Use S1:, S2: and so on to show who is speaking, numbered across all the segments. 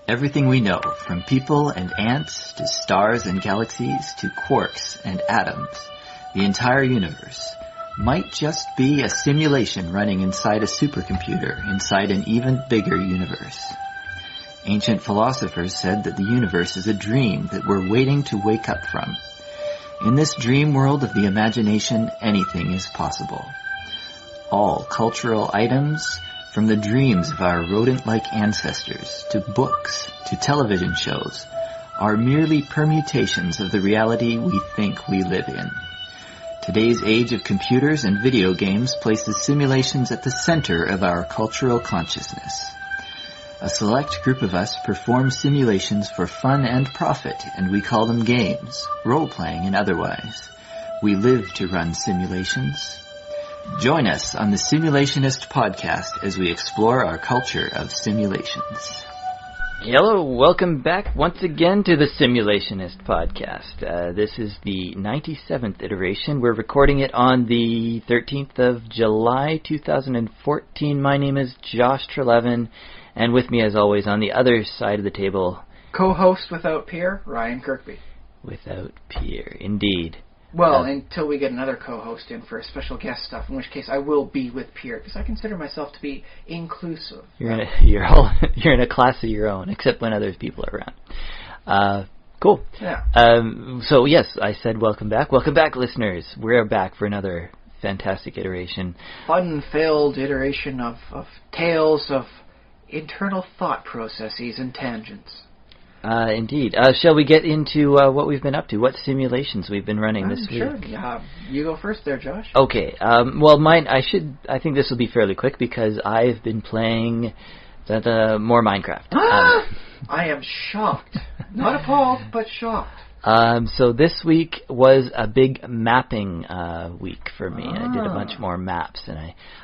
S1: Everything we know, from people and ants to stars and galaxies to quarks and atoms, the entire universe, might just be a simulation running inside a supercomputer inside an even bigger universe. Ancient philosophers said that the universe is a dream that we're waiting to wake up from. In this dream world of the imagination, anything is possible. All cultural items, from the dreams of our rodent-like ancestors, to books, to television shows, are merely permutations of the reality we think we live in. Today's age of computers and video games places simulations at the center of our cultural consciousness. A select group of us perform simulations for fun and profit, and we call them games, role-playing and otherwise. We live to run simulations. Join us on the Simulationist podcast as we explore our culture of simulations.
S2: Hello, welcome back once again to the Simulationist podcast. This is the 97th iteration. We're recording it on the 13th of July, 2014. My name is Josh Trelevin, and with me as always on the other side of the table...
S3: Co-host without peer, Ryan Kirkby.
S2: Without peer, indeed.
S3: Well, until we get another co-host in for special guest stuff, in which case I will be with Pierre, because I consider myself to be inclusive.
S2: You're in a class of your own, except when other people are around. Cool.
S3: Yeah.
S2: So yes, I said welcome back. Welcome back, listeners. We're back for another fantastic iteration.
S3: Fun, failed iteration of tales of internal thought processes and tangents.
S2: Indeed. Shall we get into what we've been up to? What simulations we've been running this week?
S3: Sure. You go first there, Josh.
S2: Okay. Well, mine, I think this will be fairly quick because I've been playing more Minecraft.
S3: I am shocked. Not appalled, but shocked.
S2: So this week was a big mapping week for me. I did a bunch more maps, and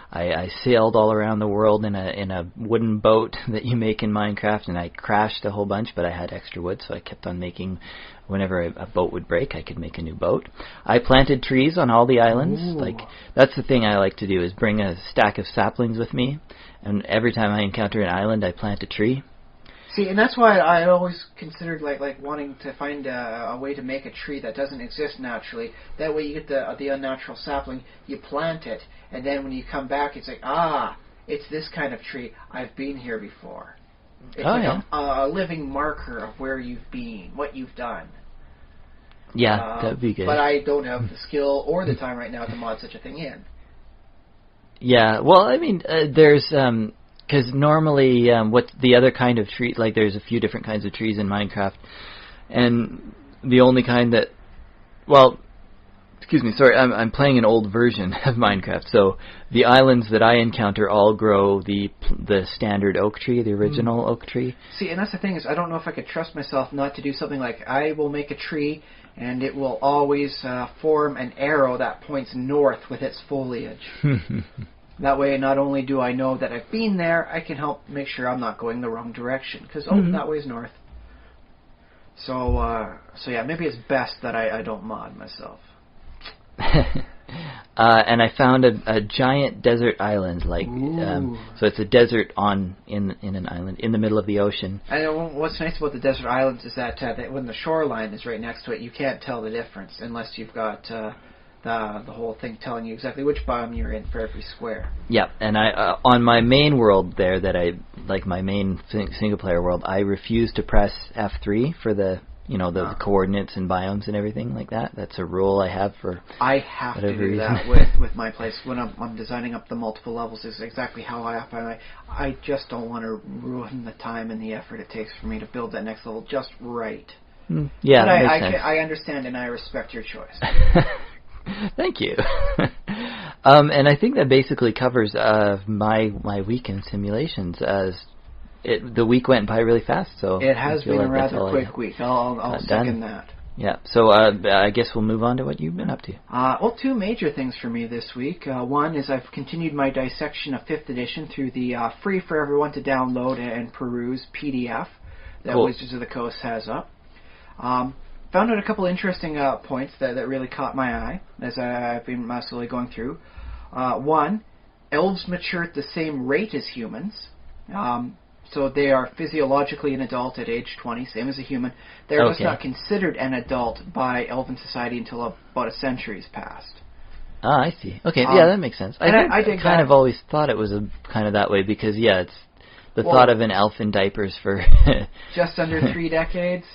S2: I sailed all around the world in a wooden boat that you make in Minecraft, and I crashed a whole bunch, but I had extra wood, so I kept on making. Whenever a boat would break, I could make a new boat. I planted trees on all the islands.
S3: Ooh.
S2: That's the thing I like to do, is bring a stack of saplings with me, and every time I encounter an island, I plant a tree.
S3: See, and that's why I always considered like wanting to find a way to make a tree that doesn't exist naturally. That way you get the unnatural sapling, you plant it, and then when you come back, it's like, it's this kind of tree. I've been here before. It's a living marker of where you've been, what you've done.
S2: Yeah, that'd be good.
S3: But I don't have the skill or the time right now to mod such a thing in.
S2: Yeah, well, I mean, there's... Because normally, what's the other kind of tree? Like, there's a few different kinds of trees in Minecraft, and the only kind that, I'm playing an old version of Minecraft. So the islands that I encounter all grow the standard oak tree, the original oak tree.
S3: See, and that's the thing is, I don't know if I could trust myself not to do something like I will make a tree, and it will always form an arrow that points north with its foliage. That way, not only do I know that I've been there, I can help make sure I'm not going the wrong direction. Because, that way's north. So yeah, maybe it's best that I don't mod myself.
S2: And I found a giant desert island, so it's a desert in an island in the middle of the ocean.
S3: And what's nice about the desert islands is that when the shoreline is right next to it, you can't tell the difference unless you've got... the whole thing telling you exactly which biome you're in for every square.
S2: Yeah, and I on my main world there my main single player world, I refuse to press F3 for the coordinates and biomes and everything like that. That's a rule I have for.
S3: I have to do
S2: reason.
S3: that with my place when I'm designing up the multiple levels. Is exactly how I just don't want to ruin the time and the effort it takes for me to build that next level just right.
S2: Yeah,
S3: but
S2: that makes sense.
S3: I understand and I respect your choice.
S2: Thank you. And I think that basically covers my week in simulations. The week went by really fast, so
S3: it has been a rather quick week. I'll second that.
S2: Yeah. So I guess we'll move on to what you've been up to.
S3: Two major things for me this week. One is I've continued my dissection of 5th edition through the free for everyone to download and peruse PDF that Wizards of the Coast has up. Found out a couple interesting points that really caught my eye as I've been slowly going through. One, elves mature at the same rate as humans. So they are physiologically an adult at age 20, same as a human. They're just not considered an adult by Elven society until about a century's passed.
S2: Ah, I see. Okay, yeah, that makes sense. I kind of always thought it was kind of that way because, it's the thought of an elf in diapers for...
S3: just under 3 decades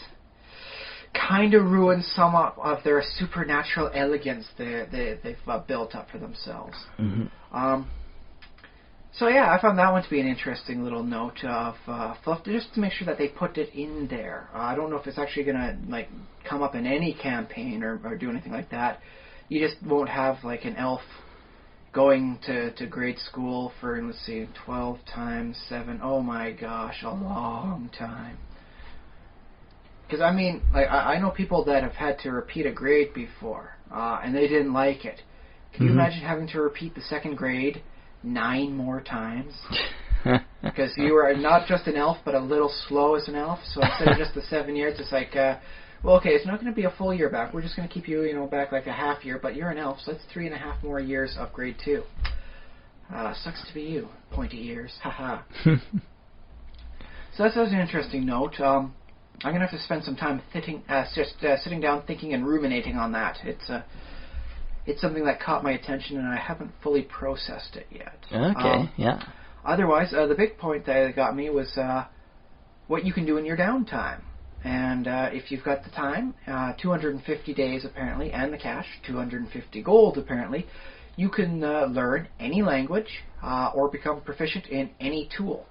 S3: kind of ruins some of their supernatural elegance they've built up for themselves.
S2: Mm-hmm.
S3: So I found that one to be an interesting little note of fluff, just to make sure that they put it in there. I don't know if it's actually going to come up in any campaign or do anything like that. You just won't have an elf going to grade school for, 12 times 7. Oh my gosh, a long time. Because I know people that have had to repeat a grade before, and they didn't like it. Can you imagine having to repeat the 2nd grade 9 more times? Because you were not just an elf, but a little slow as an elf. So instead of just the 7 years, it's it's not going to be a full year back. We're just going to keep you, back a half year. But you're an elf, so that's 3.5 more years of grade 2. Sucks to be you, pointy ears. Haha. So that's an interesting note. I'm going to have to spend some time sitting down, thinking, and ruminating on that. It's something that caught my attention, and I haven't fully processed it yet.
S2: Okay, yeah.
S3: Otherwise, the big point that got me was what you can do in your downtime. And if you've got the time, 250 days apparently, and the cash, 250 gold apparently, you can learn any language or become proficient in any tool.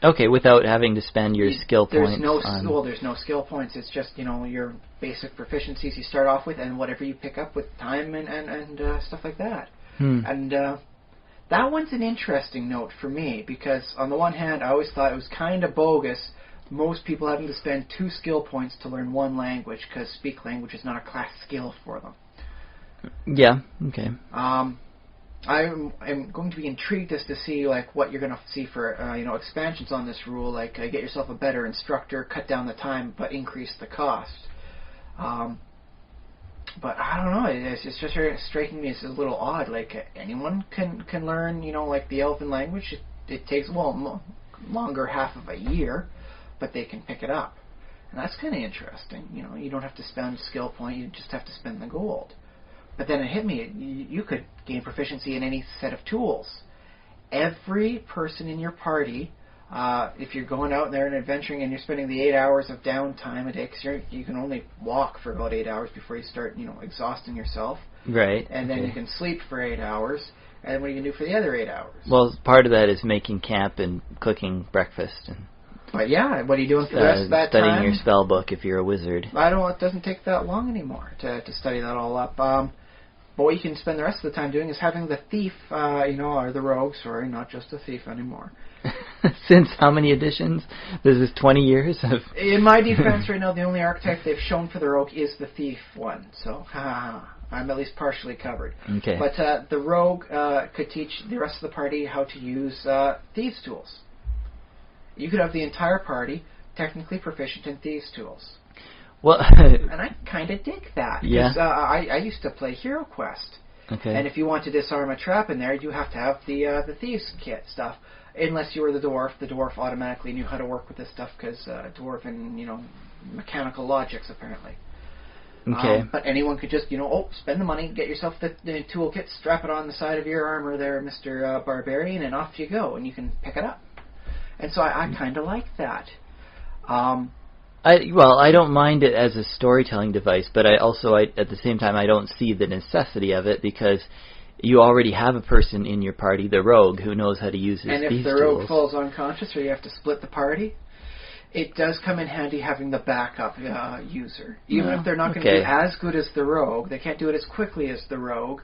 S2: Okay, without having to spend your skill points.
S3: There's no skill points. It's just your basic proficiencies you start off with, and whatever you pick up with time and stuff like that. And that one's an interesting note for me because on the one hand, I always thought it was kind of bogus. Most people having to spend 2 skill points to learn one language because speak language is not a class skill for them.
S2: Yeah. Okay.
S3: I'm going to be intrigued as to see what you're going to see for expansions on this rule, get yourself a better instructor, cut down the time, but increase the cost. But I don't know. It's just striking me as a little odd. Anyone can learn the Elven language. It takes longer half of a year, but they can pick it up, and that's kind of interesting. You don't have to spend skill point; you just have to spend the gold. But then it hit me, you could gain proficiency in any set of tools. Every person in your party, if you're going out there and adventuring and you're spending the 8 hours of downtime a day, because you can only walk for about 8 hours before you start, exhausting yourself.
S2: Right.
S3: And then you can sleep for 8 hours, and what do you do for the other 8 hours?
S2: Well, part of that is making camp and cooking breakfast.
S3: But yeah, what are you doing for the rest of that
S2: studying
S3: time?
S2: Studying your spell book if you're a wizard.
S3: It doesn't take that long anymore to study that all up. But what you can spend the rest of the time doing is having the thief, or the rogue, sorry, not just a thief anymore.
S2: Since how many editions? This is 20 years of...
S3: In my defense right now, the only archetype they've shown for the rogue is the thief one. So, I'm at least partially covered.
S2: Okay.
S3: But the rogue could teach the rest of the party how to use thieves' tools. You could have the entire party technically proficient in thieves' tools.
S2: Well,
S3: and I kind of dig that.
S2: Yeah.
S3: I used to play Hero Quest.
S2: Okay.
S3: And if you want to disarm a trap in there, you have to have the thieves' kit stuff. Unless you were the dwarf. The dwarf automatically knew how to work with this stuff because dwarven, mechanical logics apparently.
S2: Okay.
S3: But anyone could just, spend the money, get yourself the toolkit, strap it on the side of your armor there, Mr. Barbarian, and off you go, and you can pick it up. And so I kind of like that.
S2: I don't mind it as a storytelling device, but at the same time, I don't see the necessity of it because you already have a person in your party, the rogue, who knows how to use his thieves' tools.
S3: And if the rogue falls unconscious or you have to split the party, it does come in handy having the backup user. Even if they're not going to do as good as the rogue, they can't do it as quickly as the rogue.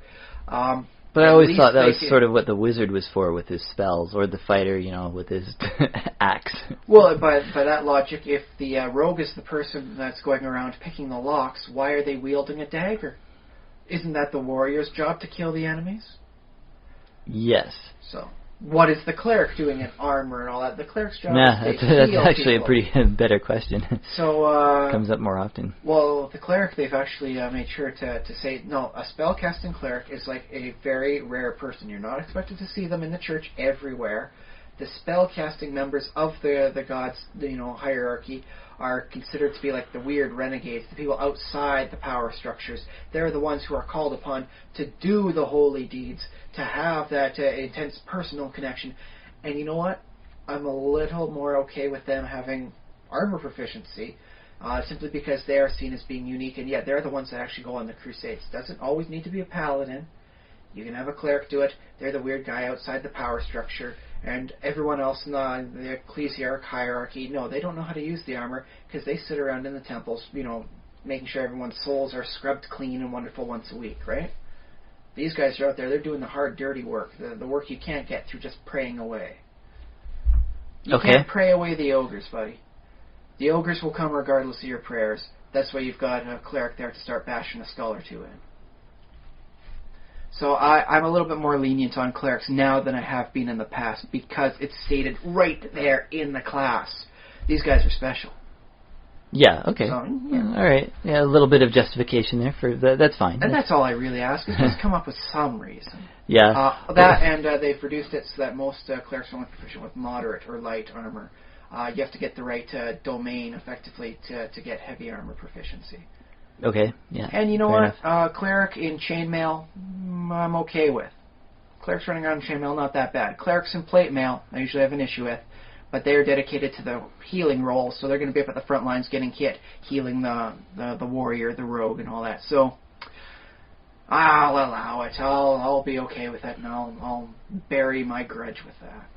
S2: But I always thought that was sort of what the wizard was for with his spells, or the fighter, with his axe.
S3: Well, by that logic, if the rogue is the person that's going around picking the locks, why are they wielding a dagger? Isn't that the warrior's job to kill the enemies?
S2: Yes.
S3: So, what is the cleric doing in armor and all that? The cleric's job is to
S2: that's
S3: heal
S2: actually
S3: people.
S2: a pretty better question.
S3: So,
S2: comes up more often.
S3: Well, the cleric, they've actually made sure to say, no, a spellcasting cleric is like a very rare person. You're not expected to see them in the church everywhere. the spell-casting members of the gods, hierarchy, are considered to be like the weird renegades, the people outside the power structures. They're the ones who are called upon to do the holy deeds, to have that intense personal connection. And you know what? I'm a little more okay with them having armor proficiency, simply because they are seen as being unique, and yet they're the ones that actually go on the crusades. It doesn't always need to be a paladin. You can have a cleric do it. They're the weird guy outside the power structure. And everyone else in the ecclesiarch hierarchy, no, they don't know how to use the armor because they sit around in the temples, making sure everyone's souls are scrubbed clean and wonderful once a week, right? These guys are out there, they're doing the hard, dirty work, the work you can't get through just praying away. You can't pray away the ogres, buddy. The ogres will come regardless of your prayers. That's why you've got a cleric there to start bashing a skull or two in. So I'm a little bit more lenient on clerics now than I have been in the past because it's stated right there in the class. These guys are special.
S2: Yeah, okay.
S3: So,
S2: all right. Yeah, a little bit of justification there. That's fine.
S3: And that's all I really ask is just come up with some reason.
S2: Yeah.
S3: They've reduced it so that most clerics are only proficient with moderate or light armor. You have to get the right domain, effectively, to get heavy armor proficiency.
S2: Okay, yeah.
S3: And you know what? Cleric in chainmail, I'm okay with. Clerics running around in chainmail, not that bad. Clerics in plate mail, I usually have an issue with. But they're dedicated to the healing role, so they're going to be up at the front lines getting hit, healing the warrior, the rogue, and all that. So I'll allow it. I'll be okay with it, and I'll bury my grudge with that.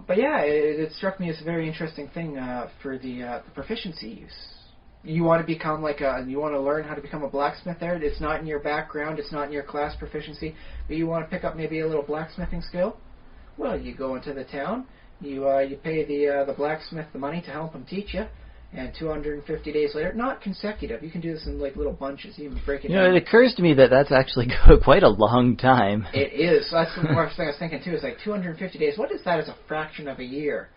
S3: But yeah, it struck me as a very interesting thing for the proficiency use. You want to become you want to learn how to become a blacksmith there. It's not in your background, it's not in your class proficiency, but you want to pick up maybe a little blacksmithing skill. Well, you go into the town, you pay the blacksmith the money to help him teach you, and 250 days later, not consecutive. You can do this in little bunches. You can break it down.
S2: It occurs to me that that's actually quite a long time.
S3: It is. That's the first thing I was thinking too. Is 250 days. What is that as a fraction of a year?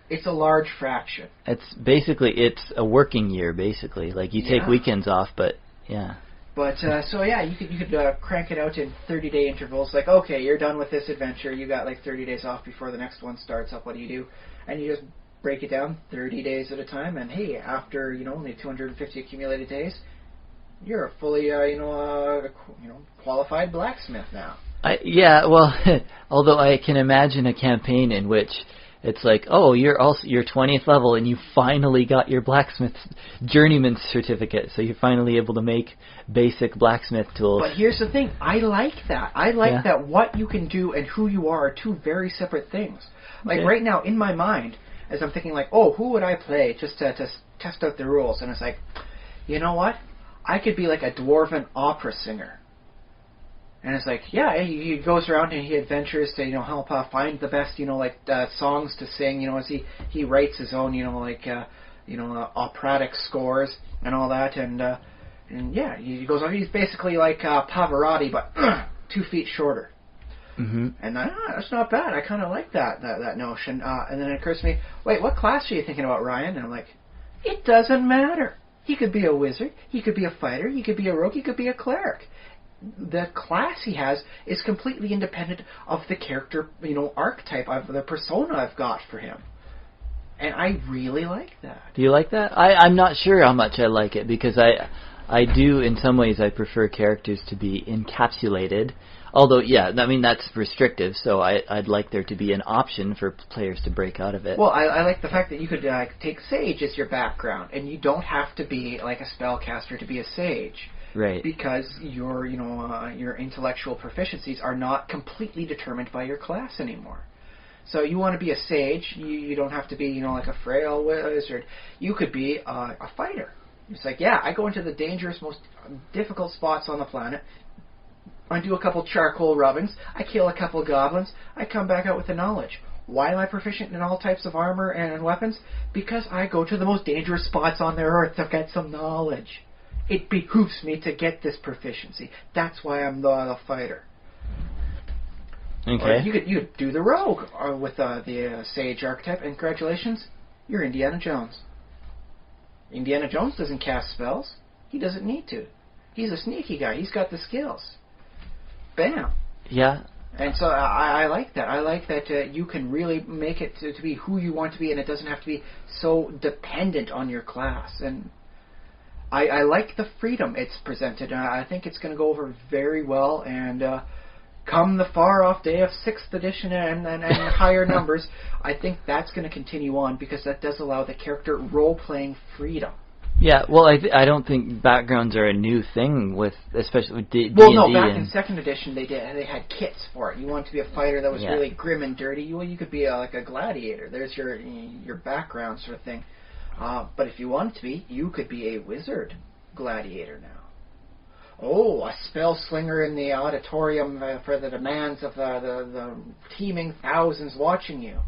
S3: It's a large fraction.
S2: It's a working year, basically. You take weekends off, but yeah.
S3: But you could crank it out in 30-day intervals. Okay, you're done with this adventure. You got 30 days off before the next one starts up. What do you do? And you just break it down 30 days at a time. And hey, after only 250 accumulated days, you're a fully qualified blacksmith now. Although I can imagine a campaign in which it's you're 20th level and you finally got your blacksmith journeyman certificate, so you're finally able to make basic blacksmith tools. But here's the thing, I like that. I like that what you can do and who you are two very separate things. Right now in my mind, as I'm thinking who would I play just to test out the rules? And it's you know what? I could be a dwarven opera singer. And it's he goes around and he adventures to, help he the best, songs to sing, as he writes his own, operatic scores and all that. And he goes on, he's basically Pavarotti, but 2 feet shorter. Mm-hmm. And that's not bad. I kind of like that notion. And then it occurs to me, wait, what class are you thinking about, Ryan? And I'm it doesn't matter. He could be a wizard, he could be a fighter, he could be a rogue, he could be a cleric. The class he has is completely independent of the character, archetype of the persona I've got for him. And I really like that. Do you like that?
S2: I'm not sure how much I like it, because I do, in some ways, I prefer characters to be encapsulated. Although, that's restrictive, so I'd like there to be an option for players to break out of it.
S3: Well, I like the fact that you could take Sage as your background, and you don't have to be a spellcaster to be a Sage.
S2: Right.
S3: Because your intellectual proficiencies are not completely determined by your class anymore. So you want to be a sage, you don't have to be, a frail wizard. You could be a fighter. It's I go into the dangerous, most difficult spots on the planet. I do a couple charcoal rubbings. I kill a couple goblins. I come back out with the knowledge. Why am I proficient in all types of armor and weapons? Because I go to the most dangerous spots on the earth to get some knowledge. It behooves me to get this proficiency. That's why I'm the fighter.
S2: Okay.
S3: Or you could do the rogue with the sage archetype, and congratulations, you're Indiana Jones. Indiana Jones doesn't cast spells. He doesn't need to. He's a sneaky guy. He's got the skills. Bam.
S2: Yeah.
S3: And so I like that. I like that you can really make it to be who you want to be, and it doesn't have to be so dependent on your class. And I like the freedom it's presented. I think it's going to go over very well. And come the far-off day of 6th edition and higher numbers, I think that's going to continue on because that does allow the character role-playing freedom.
S2: Yeah, well, I don't think backgrounds are a new thing especially with D&D.
S3: Well, no, back in 2nd edition they had kits for it. You want to be a fighter that was really grim and dirty. You could be like a gladiator. There's your background sort of thing. But if you wanted to be, you could be a wizard gladiator now. Oh, a spell slinger in the auditorium for the demands of the teeming thousands watching you.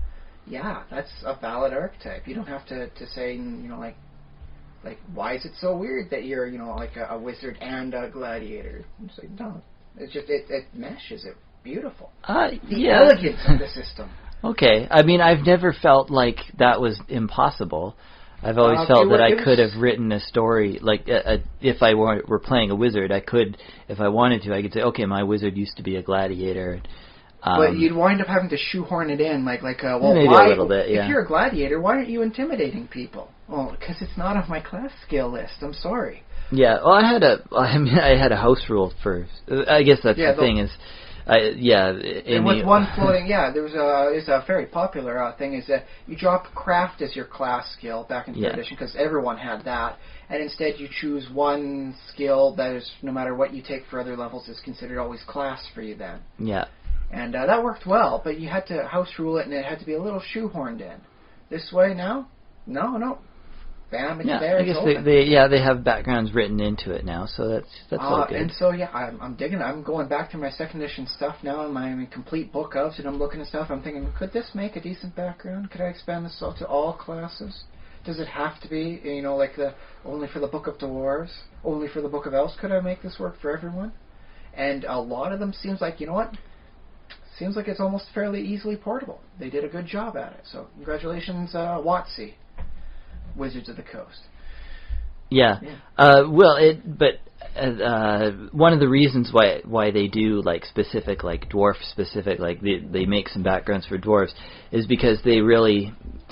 S3: Yeah, that's a valid archetype. You don't have to say, like, why is it so weird that you're, like a wizard and a gladiator? It's like, no. It's just, it meshes. It's beautiful. The elegance of the system.
S2: Okay. I mean, I've never felt like that was impossible. I've always felt that I could have written a story, like, if I were playing a wizard, I could, if I wanted to, I could say, okay, my wizard used to be a gladiator.
S3: But you'd wind up having to shoehorn it in, well,
S2: maybe
S3: why,
S2: a little bit, yeah.
S3: If you're a gladiator, why aren't you intimidating people? Well, because it's not on my class skill list. I'm sorry.
S2: Yeah, well, I had a house rule for. I guess that's the thing is,
S3: and with one floating, there was is a very popular thing is that you drop craft as your class skill back in 3rd edition because everyone had that, and instead you choose one skill that is no matter what you take for other levels is considered always class for you then.
S2: Yeah.
S3: And that worked well, but you had to house rule it, and it had to be a little shoehorned in. This way now, no. Bam, it's there.
S2: I guess they have backgrounds written into it now, so that's all good.
S3: And so I'm digging it. I'm going back to my 2nd edition stuff now, and my complete book of, and I'm looking at stuff. I'm thinking, could this make a decent background? Could I expand this to all classes? Does it have to be, like only for the Book of Dwarves, only for the Book of Elves? Could I make this work for everyone? And a lot of them seems like, seems like it's almost fairly easily portable. They did a good job at it. So congratulations, WotC, Wizards of the Coast.
S2: Yeah. One of the reasons why they do like specific, like dwarf specific, like they make some backgrounds for dwarves, is because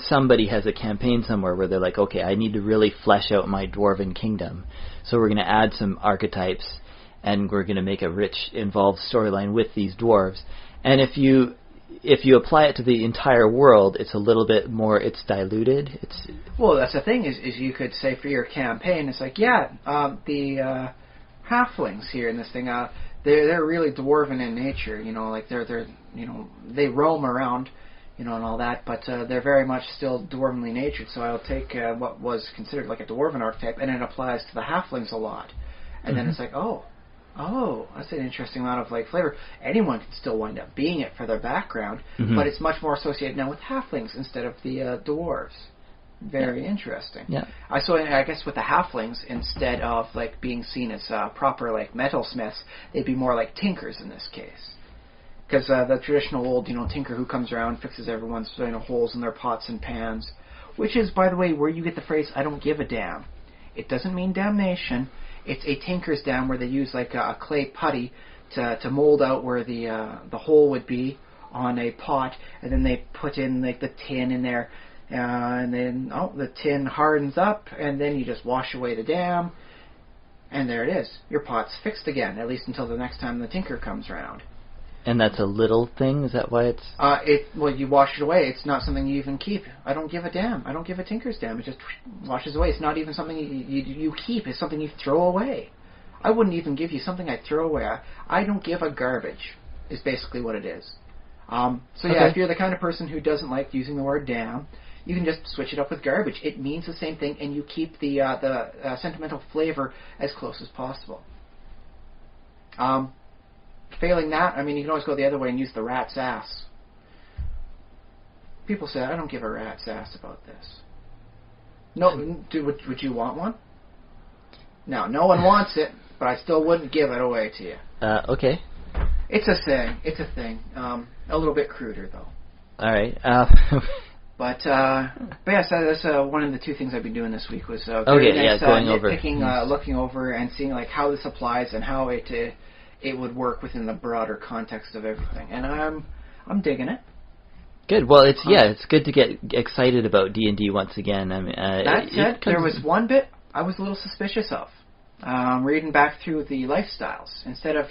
S2: somebody has a campaign somewhere where they're like, okay, I need to really flesh out my dwarven kingdom, so we're going to add some archetypes, and we're going to make a rich, involved storyline with these dwarves. And if you apply it to the entire world, it's a little bit more, it's diluted.
S3: Well, that's the thing, is you could say for your campaign, it's like, the halflings here in this thing, they're really dwarven in nature, like they're they roam around, and all that, but they're very much still dwarvenly natured, so I'll take what was considered like a dwarven archetype, and it applies to the halflings a lot. And then it's like, oh, that's an interesting amount of flavor. Anyone can still wind up being it for their background, but it's much more associated now with halflings instead of the dwarves. Very interesting.
S2: Yeah.
S3: So I guess with the halflings, instead of being seen as proper metalsmiths, they'd be more like tinkers in this case. Because the traditional old tinker who comes around, fixes everyone's holes in their pots and pans, which is, by the way, where you get the phrase "I don't give a damn." It doesn't mean damnation. It's a tinker's dam where they use a clay putty to mold out where the hole would be on a pot, and then they put in the tin in there, and then the tin hardens up, and then you just wash away the dam, and there it is. Your pot's fixed again, at least until the next time the tinker comes around.
S2: And that's a little thing? Is that why it's...
S3: Well, you wash it away. It's not something you even keep. I don't give a damn. I don't give a tinker's damn. It just washes away. It's not even something you keep. It's something you throw away. I wouldn't even give you something I'd throw away. I don't give a garbage, is basically what it is. If you're the kind of person who doesn't like using the word damn, you can just switch it up with garbage. It means the same thing, and you keep the sentimental flavor as close as possible. Failing that, you can always go the other way and use the rat's ass. People say, I don't give a rat's ass about this. No, would you want one? No, no one wants it, but I still wouldn't give it away to you.
S2: Okay.
S3: It's a thing. A little bit cruder, though.
S2: All right.
S3: But yes, that's one of the two things I've been doing this week was going over, looking over and seeing how this applies and how it it would work within the broader context of everything. And I'm digging it.
S2: Good. Well, it's good to get excited about D&D once again. I mean,
S3: that said, there was one bit I was a little suspicious of. Reading back through the lifestyles, instead of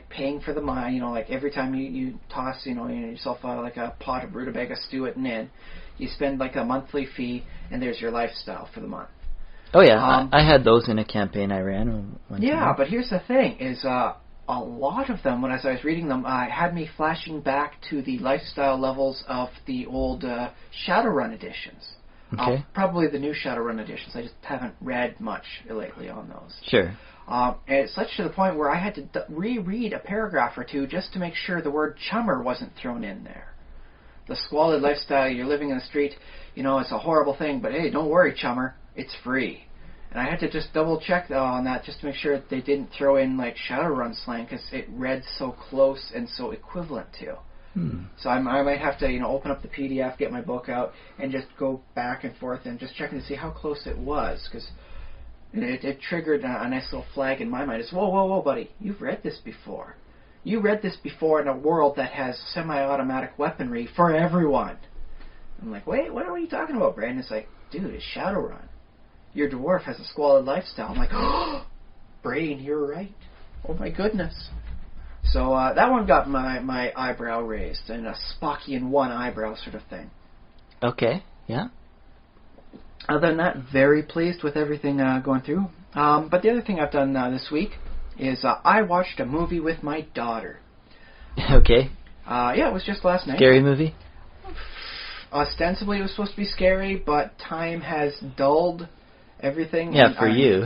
S3: paying for the money, every time you toss yourself like a pot of rutabaga stew at an inn, you spend like a monthly fee, and there's your lifestyle for the month.
S2: Oh yeah, I had those in a campaign I ran.
S3: Yeah, but here's the thing: is a lot of them, as I was reading them, had me flashing back to the lifestyle levels of the old Shadowrun editions.
S2: Okay.
S3: Probably the new Shadowrun editions. I just haven't read much lately on those.
S2: Sure.
S3: And it's such to the point where I had to reread a paragraph or two just to make sure the word chummer wasn't thrown in there. The squalid lifestyle, you're living in the street, it's a horrible thing, but hey, don't worry, chummer, it's free. And I had to just double check on that just to make sure that they didn't throw in like Shadowrun slang, because it read so close and so equivalent to. So I might have to open up the PDF, get my book out, and just go back and forth and just checking to see how close it was, because it triggered a nice little flag in my mind. It's whoa, buddy, you've read this before. You read this before in a world that has semi-automatic weaponry for everyone. I'm like, wait, what are you talking about, Brandon? It's like, dude, it's Shadowrun. Your dwarf has a squalid lifestyle. I'm like, oh, Brain, you're right. Oh my goodness. So that one got my eyebrow raised, and a Spockian one eyebrow sort of thing.
S2: Okay, yeah.
S3: Other than that, very pleased with everything going through. But the other thing I've done this week is I watched a movie with my daughter.
S2: Okay.
S3: Yeah, it was just last night.
S2: Scary movie?
S3: Ostensibly it was supposed to be scary, but time has dulled everything.
S2: Yeah, for you.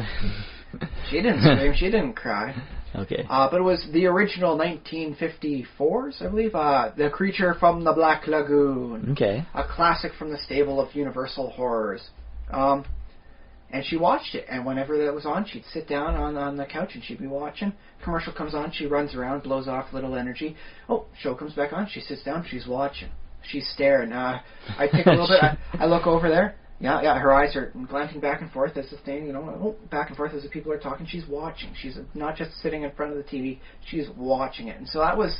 S3: She didn't scream, she didn't cry.
S2: Okay.
S3: But it was the original 1954s, I believe. The Creature from the Black Lagoon.
S2: Okay.
S3: A classic from the stable of Universal Horrors. And she watched it, and whenever that was on, she'd sit down on the couch and she'd be watching. Commercial comes on, she runs around, blows off a little energy. Oh, show comes back on, she sits down, she's watching. She's staring. I take a little bit, I look over there. Yeah, her eyes are glancing back and forth as the thing, back and forth as the people are talking. She's watching. She's not just sitting in front of the TV. She's watching it. And so that was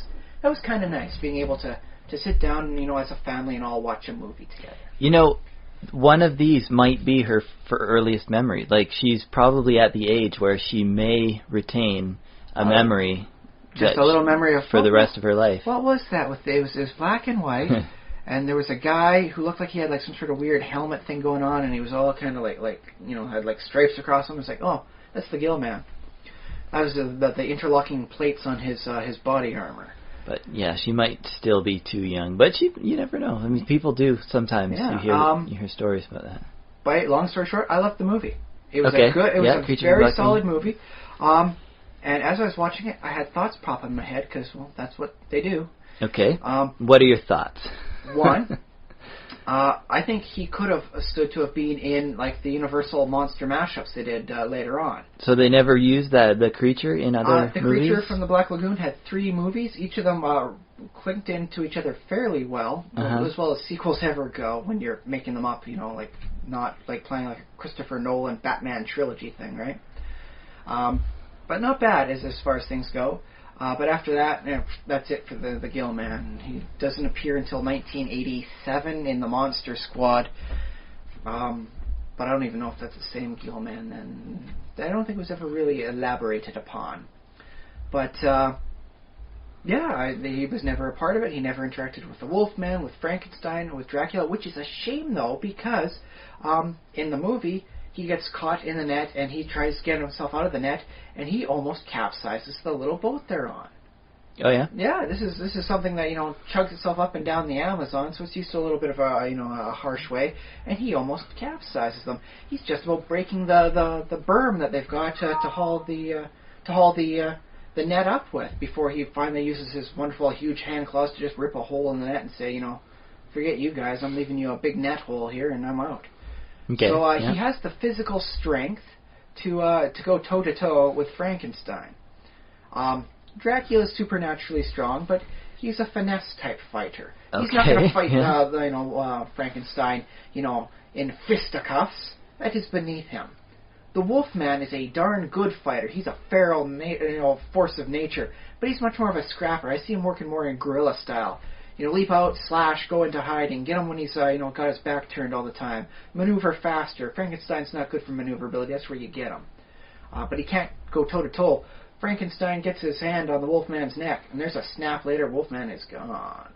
S3: kind of nice, being able to sit down and, as a family and all watch a movie together.
S2: One of these might be her earliest memory. Like, she's probably at the age where she may retain a memory.
S3: Just a little memory of
S2: for the rest of her life.
S3: What was that? It was black and white. And there was a guy who looked like he had like some sort of weird helmet thing going on, and he was all kind of like had like stripes across him. It's like, oh, that's the Gill Man. That was the interlocking plates on his body armor. But
S2: yeah, she might still be too young. But you never know. I mean, people do sometimes.
S3: Yeah.
S2: You hear stories about that.
S3: But long story short, I loved the movie. It was
S2: okay.
S3: It was a very solid movie. And as I was watching it, I had thoughts pop in my head because, well, that's what they do.
S2: Okay. What are your thoughts?
S3: One, I think he could have stood to have been in like the Universal monster mashups they did later on.
S2: So they never used the creature in other movies?
S3: The Creature from the Black Lagoon had 3 movies. Each of them clinked into each other fairly well, as well as sequels ever go when you're making them up, like not like playing like a Christopher Nolan Batman trilogy thing, right? But not bad as far as things go. But after that, that's it for the Gill Man. He doesn't appear until 1987 in the Monster Squad. But I don't even know if that's the same Gill Man then. I don't think it was ever really elaborated upon. But, he was never a part of it. He never interacted with the Wolfman, with Frankenstein, with Dracula, which is a shame, though, because in the movie, he gets caught in the net, and he tries to get himself out of the net, and he almost capsizes the little boat they're on.
S2: Oh yeah.
S3: Yeah, this is something that chugs itself up and down the Amazon, so it's used to a little bit of a harsh way, and he almost capsizes them. He's just about breaking the berm that they've got to haul the net up with before he finally uses his wonderful huge hand claws to just rip a hole in the net and say, forget you guys, I'm leaving you a big net hole here, and I'm out.
S2: Okay.
S3: So he has the physical strength to go toe-to-toe with Frankenstein. Dracula's supernaturally strong, but he's a finesse-type fighter.
S2: Okay.
S3: He's not going to fight Frankenstein, in fisticuffs. That is beneath him. The Wolfman is a darn good fighter. He's a feral, force of nature, but he's much more of a scrapper. I see him working more in guerrilla style. Leap out, slash, go into hiding, get him when he's, got his back turned all the time. Maneuver faster. Frankenstein's not good for maneuverability. That's where you get him. But he can't go toe-to-toe. Frankenstein gets his hand on the Wolfman's neck, and there's a snap later, Wolfman is gone.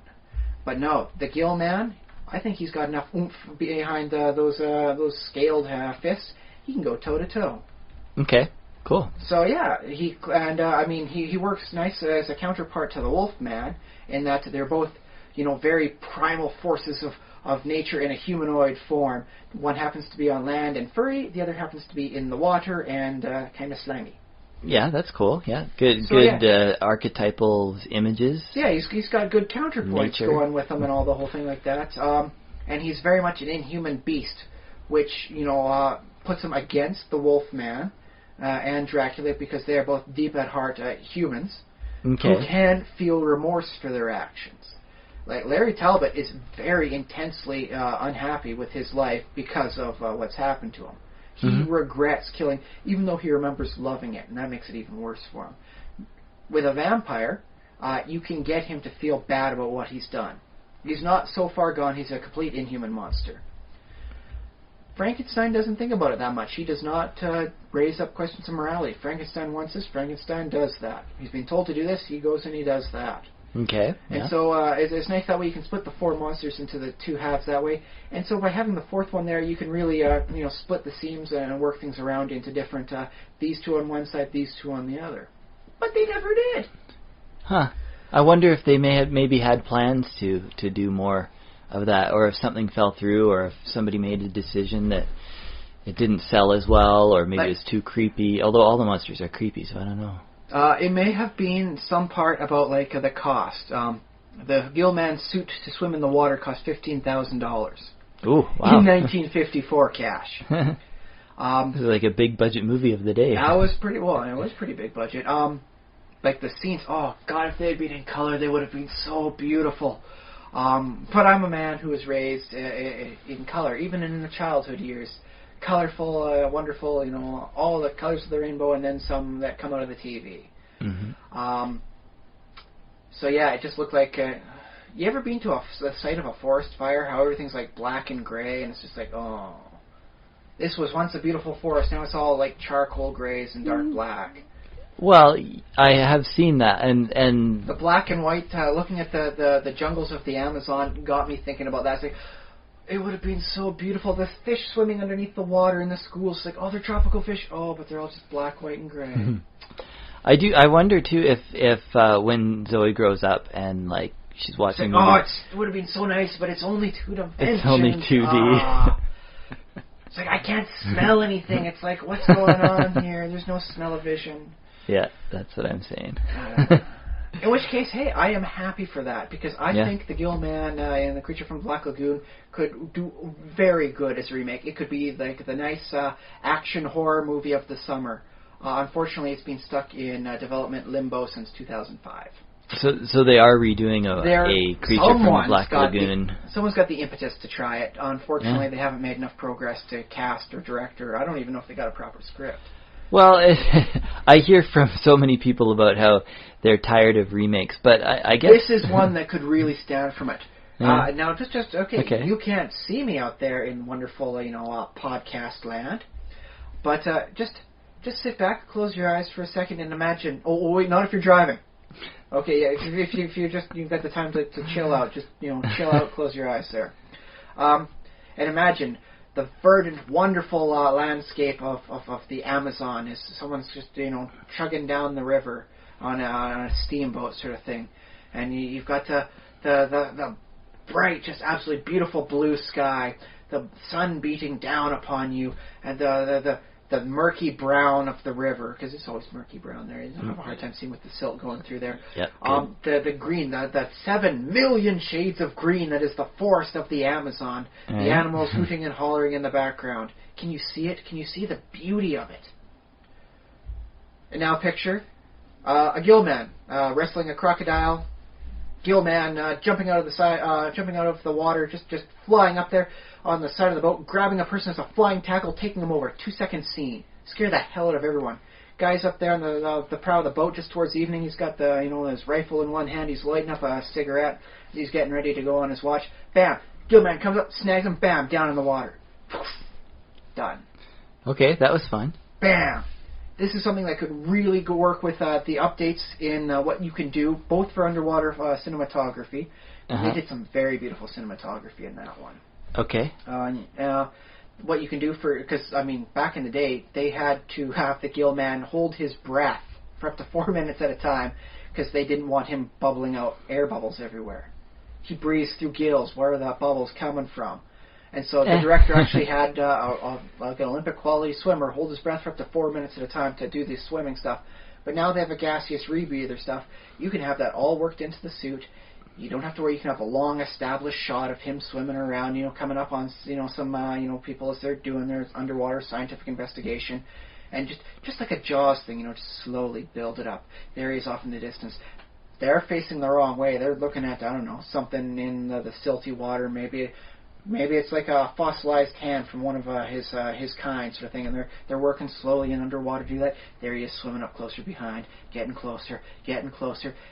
S3: But no, the Gill Man, I think he's got enough oomph behind those scaled fists. He can go toe-to-toe.
S2: Okay, cool.
S3: So yeah, he works nice as a counterpart to the Wolfman in that they're both, very primal forces of nature in a humanoid form. One happens to be on land and furry, the other happens to be in the water and kind of slimy.
S2: Yeah, that's cool. Yeah, good archetypal images.
S3: Yeah, he's got good counterpoints going with him and all the whole thing like that. And he's very much an inhuman beast, which puts him against the Wolfman and Dracula because they are both deep at heart humans who can feel remorse for their actions. Like Larry Talbot is very intensely unhappy with his life because of what's happened to him. He regrets killing, even though he remembers loving it, and that makes it even worse for him. With a vampire, you can get him to feel bad about what he's done. He's not so far gone, he's a complete inhuman monster. Frankenstein doesn't think about it that much. He does not raise up questions of morality. Frankenstein wants this, Frankenstein does that. He's been told to do this, he goes and he does that.
S2: Okay. Yeah.
S3: And so it's nice that way you can split the four monsters into the two halves that way. And so by having the fourth one there, you can really split the seams and work things around into different, these two on one side, these two on the other. But they never did.
S2: Huh. I wonder if they maybe had plans to do more of that, or if something fell through, or if somebody made a decision that it didn't sell as well, or maybe it was too creepy. Although all the monsters are creepy, so I don't know.
S3: It may have been some part about the cost. The Gillman suit to swim in the water cost $15,000.
S2: Ooh, wow.
S3: In 1954 cash.
S2: It was like a big budget movie of the day.
S3: That was pretty well. It was pretty big budget. Like the scenes. Oh God, if they had been in color, they would have been so beautiful. But I'm a man who was raised in color, even in the childhood years. Colorful, wonderful, all the colors of the rainbow, and then some that come out of the TV. Mm-hmm. So yeah, it just looked like. You ever been to a site of a forest fire? How everything's like black and gray, and it's just like, oh, this was once a beautiful forest. Now it's all like charcoal grays and dark black.
S2: Well, I have seen that, and
S3: the black and white. Looking at the jungles of the Amazon got me thinking about that. It's like, it would have been so beautiful. The fish swimming underneath the water in the schools, like, oh, they're tropical fish. Oh, but they're all just black, white, and gray.
S2: I wonder too if when Zoe grows up and like she's watching.
S3: Like, it would have been so nice, but it's only 2 dimensions.
S2: It's only 2D.
S3: It's like I can't smell anything. It's like, what's going on here? There's no smell-o-vision.
S2: Yeah, that's what I'm saying.
S3: In which case, hey, I am happy for that, because I think The Gill Man and The Creature from Black Lagoon could do very good as a remake. It could be like the nice action horror movie of the summer. Unfortunately, it's been stuck in development limbo since 2005.
S2: So they are redoing a Creature from Black Lagoon.
S3: Someone's got the impetus to try it. Unfortunately, they haven't made enough progress to cast or direct, or I don't even know if they got a proper script.
S2: Well, I hear from so many people about how they're tired of remakes, but I guess
S3: this is one that could really stand from it. Now, just okay, you can't see me out there in wonderful, podcast land, but just sit back, close your eyes for a second, and imagine. Oh wait, not if you're driving. Okay, yeah, if you just you've got the time to chill out, just chill out, close your eyes there, and imagine the verdant, wonderful landscape of the Amazon as someone's just chugging down the river on a steamboat sort of thing, and you've got the bright, just absolutely beautiful blue sky, the sun beating down upon you, and the murky brown of the river, because it's always murky brown there. You don't have a hard time seeing with the silt going through there.
S2: Yep,
S3: the green, the 7 million shades of green that is the forest of the Amazon. The animals hooting and hollering in the background. Can you see it? Can you see the beauty of it? And now picture a gill man wrestling a crocodile. Gill man jumping out of the water, just flying up there on the side of the boat, grabbing a person as a flying tackle, taking them over. 2-second scene. Scare the hell out of everyone. Guy's up there on the prow of the boat just towards evening. He's got his rifle in one hand. He's lighting up a cigarette. He's getting ready to go on his watch. Bam! Gillman comes up, snags him. Bam! Down in the water. Done.
S2: Okay, that was fun.
S3: Bam! This is something that could really go work with the updates in what you can do, both for underwater cinematography. They did some very beautiful cinematography in that one.
S2: Okay.
S3: What you can do because, back in the day, they had to have the gill man hold his breath for up to 4 minutes at a time because they didn't want him bubbling out air bubbles everywhere. He breathes through gills. Where are the bubbles coming from? And so the director actually had like an Olympic quality swimmer hold his breath for up to 4 minutes at a time to do this swimming stuff. But now they have a gaseous rebreather stuff. You can have that all worked into the suit. You don't have to worry. You can have a long established shot of him swimming around, coming up on, some, people as they're doing their underwater scientific investigation. And just like a Jaws thing, just slowly build it up. There he is off in the distance. They're facing the wrong way. They're looking at, I don't know, something in the silty water. Maybe it's like a fossilized hand from one of his kind, sort of thing, and they're working slowly in underwater to do that. There he is, swimming up closer behind, getting closer,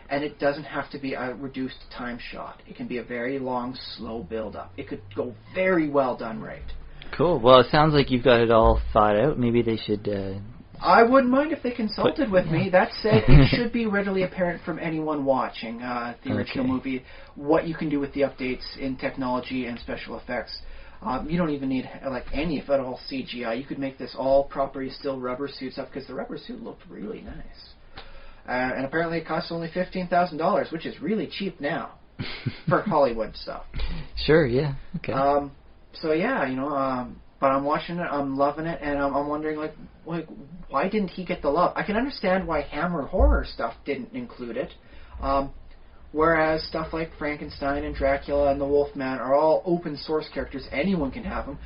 S3: and it doesn't have to be a reduced time shot. It can be a very long, slow build-up. It could go very well done right.
S2: Cool. Well, it sounds like you've got it all thought out. Maybe they should...
S3: I wouldn't mind if they consulted with me. That said, it should be readily apparent from anyone watching the original movie what you can do with the updates in technology and special effects. You don't even need any of it all CGI. You could make this all proper still rubber suits up because the rubber suit looked really nice. And apparently it costs only $15,000, which is really cheap now for Hollywood stuff.
S2: Sure, yeah. Okay.
S3: So yeah, but I'm watching it, I'm loving it, and I'm wondering, why didn't he get the love? I can understand why Hammer horror stuff didn't include it, whereas stuff like Frankenstein and Dracula and the Wolfman are all open source characters. Anyone can have them.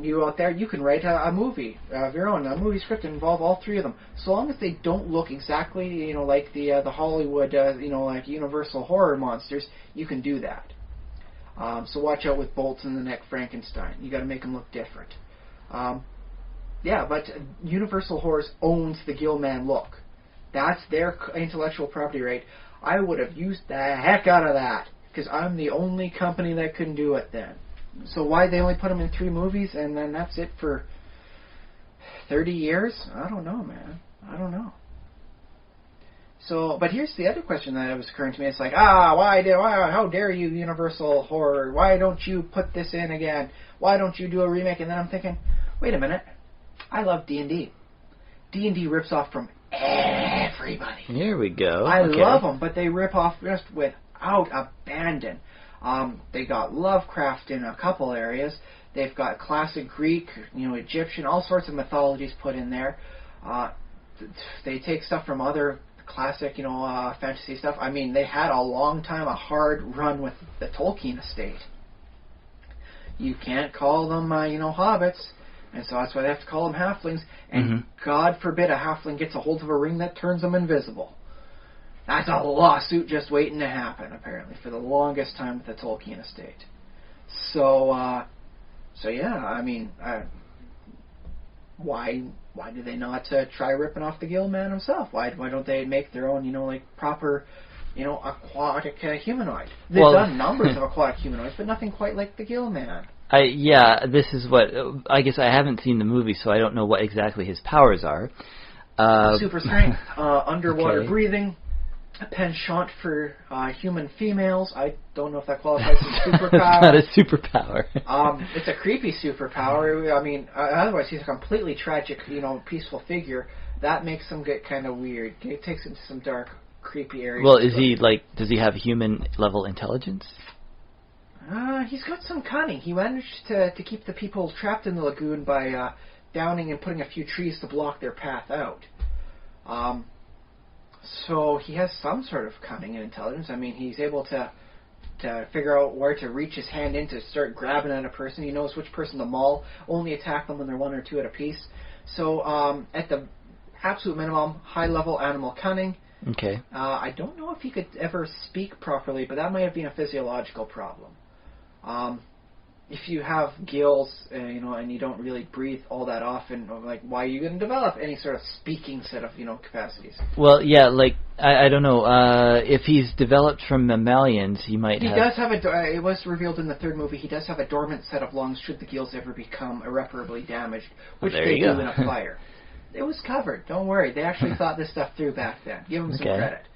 S3: You out there, you can write a movie of your own, a movie script and involve all three of them. So long as they don't look exactly, like the Hollywood, like Universal horror monsters, you can do that. So watch out with bolts in the neck Frankenstein. You got to make them look different. But Universal Horrors owns the Gillman look. That's their intellectual property right. I would have used the heck out of that because I'm the only company that couldn't do it then. So why they only put them in 3 movies and then that's it for 30 years? I don't know, man. I don't know. So, but here's the other question that was occurring to me. It's like, how dare you, Universal Horror? Why don't you put this in again? Why don't you do a remake? And then I'm thinking, wait a minute. I love D&D. D&D rips off from everybody.
S2: Here we go.
S3: I love them, but they rip off just without abandon. They got Lovecraft in a couple areas. They've got classic Greek, Egyptian, all sorts of mythologies put in there. They take stuff from other classic, fantasy stuff. They had a long time, a hard run with the Tolkien estate. You can't call them, hobbits, and so that's why they have to call them halflings. And God forbid a halfling gets a hold of a ring that turns them invisible. That's a lawsuit just waiting to happen, apparently, for the longest time with the Tolkien estate. So yeah, why do they not try ripping off the Gillman himself? Why don't they make their own, proper, aquatic humanoid? They've done numbers of aquatic humanoids, but nothing quite like the Gillman.
S2: This is what I guess I haven't seen the movie, so I don't know what exactly his powers are.
S3: Super strength, underwater breathing, a penchant for human females. I don't know if that qualifies as a superpower.
S2: It's not a superpower.
S3: It's a creepy superpower. Otherwise he's a completely tragic, peaceful figure. That makes him get kind of weird. It takes him to some dark, creepy areas.
S2: Well, does he have human level intelligence?
S3: He's got some cunning. He managed to keep the people trapped in the lagoon by downing and putting a few trees to block their path out. So he has some sort of cunning and intelligence. He's able to figure out where to reach his hand in to start grabbing at a person. He knows which person to maul, only attack them when they're 1 or 2 at a piece. So at the absolute minimum, high-level animal cunning.
S2: Okay.
S3: I don't know if he could ever speak properly, but that might have been a physiological problem. if you have gills, and you don't really breathe all that often, like, why are you going to develop any sort of speaking set of, capacities?
S2: Well, yeah, like, I don't know, if he's developed from mammalians, he might have...
S3: He does have it was revealed in the third movie, he does have a dormant set of lungs should the gills ever become irreparably damaged, which they do in a fire. It was covered, don't worry. They actually thought this stuff through back then. Give them some credit.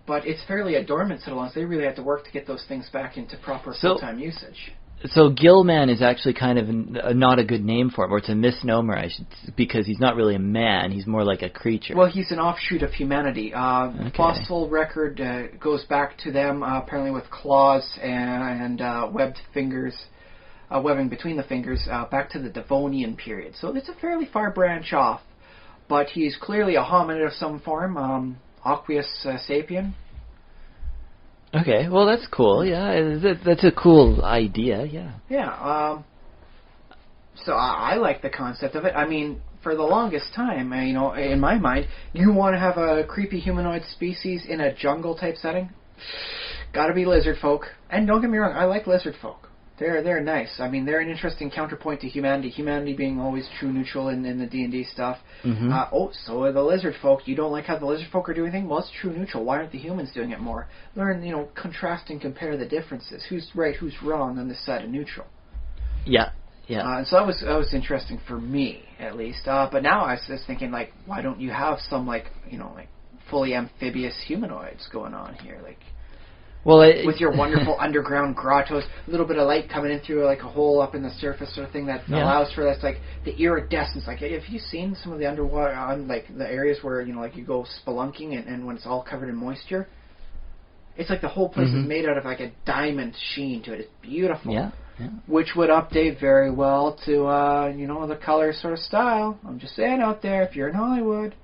S3: But it's fairly a dormant set of lungs. They really have to work to get those things back into proper full-time usage.
S2: So Gillman is actually kind of not a good name for him, or it's a misnomer, because he's not really a man. He's more like a creature.
S3: Well, he's an offshoot of humanity. Fossil record goes back to them, apparently with claws and webbed fingers, webbing between the fingers, back to the Devonian period. So it's a fairly far branch off. But he's clearly a hominid of some form. Aqueous sapien.
S2: Okay, well that's cool. Yeah, that's a cool idea. Yeah.
S3: Yeah. So I like the concept of it. I mean, for the longest time, in my mind, you want to have a creepy humanoid species in a jungle type setting. Got to be lizard folk. And don't get me wrong, I like lizard folk. They're nice. I mean, they're an interesting counterpoint to humanity. Humanity being always true neutral in the D&D stuff.
S2: Mm-hmm.
S3: So are the lizard folk. You don't like how the lizard folk are doing things? Well, it's true neutral. Why aren't the humans doing it more? Learn, contrast and compare the differences. Who's right, who's wrong on this side of neutral.
S2: Yeah.
S3: And so that was interesting for me, at least. But now I was just thinking, like, why don't you have some, like fully amphibious humanoids going on here? Like,
S2: well,
S3: with your wonderful underground grottos, a little bit of light coming in through like a hole up in the surface sort of thing that allows for that's like the iridescence. Like, have you seen some of the underwater on like the areas where like you go spelunking and when it's all covered in moisture? It's like the whole place is made out of like a diamond sheen to it. It's beautiful.
S2: Yeah.
S3: Which would update very well to the color sort of style. I'm just saying out there, if you're in Hollywood.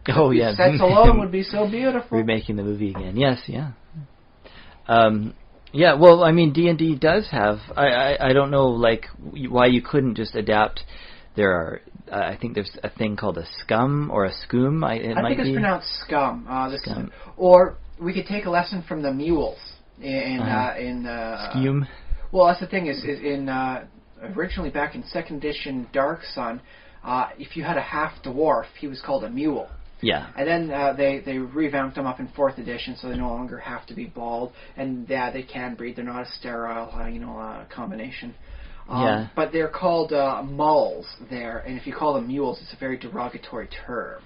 S2: Oh yeah.
S3: Sets alone would be so beautiful.
S2: Remaking the movie again. Yes, yeah. Yeah, well, I mean, D&D does have... I don't know, like, why you couldn't just adapt... There are... I think there's a thing called a scum or a scoom. I think
S3: it's pronounced scum.
S2: Scum.
S3: Or we could take a lesson from the mules in
S2: Scume?
S3: Well, that's the thing is in originally back in 2nd edition Dark Sun, if you had a half-dwarf, he was called a mule.
S2: Yeah.
S3: And then they revamped them up in 4th edition, so they no longer have to be bald. And yeah, they can breed. They're not a sterile, combination. But they're called mulls there, and if you call them mules, it's a very derogatory term.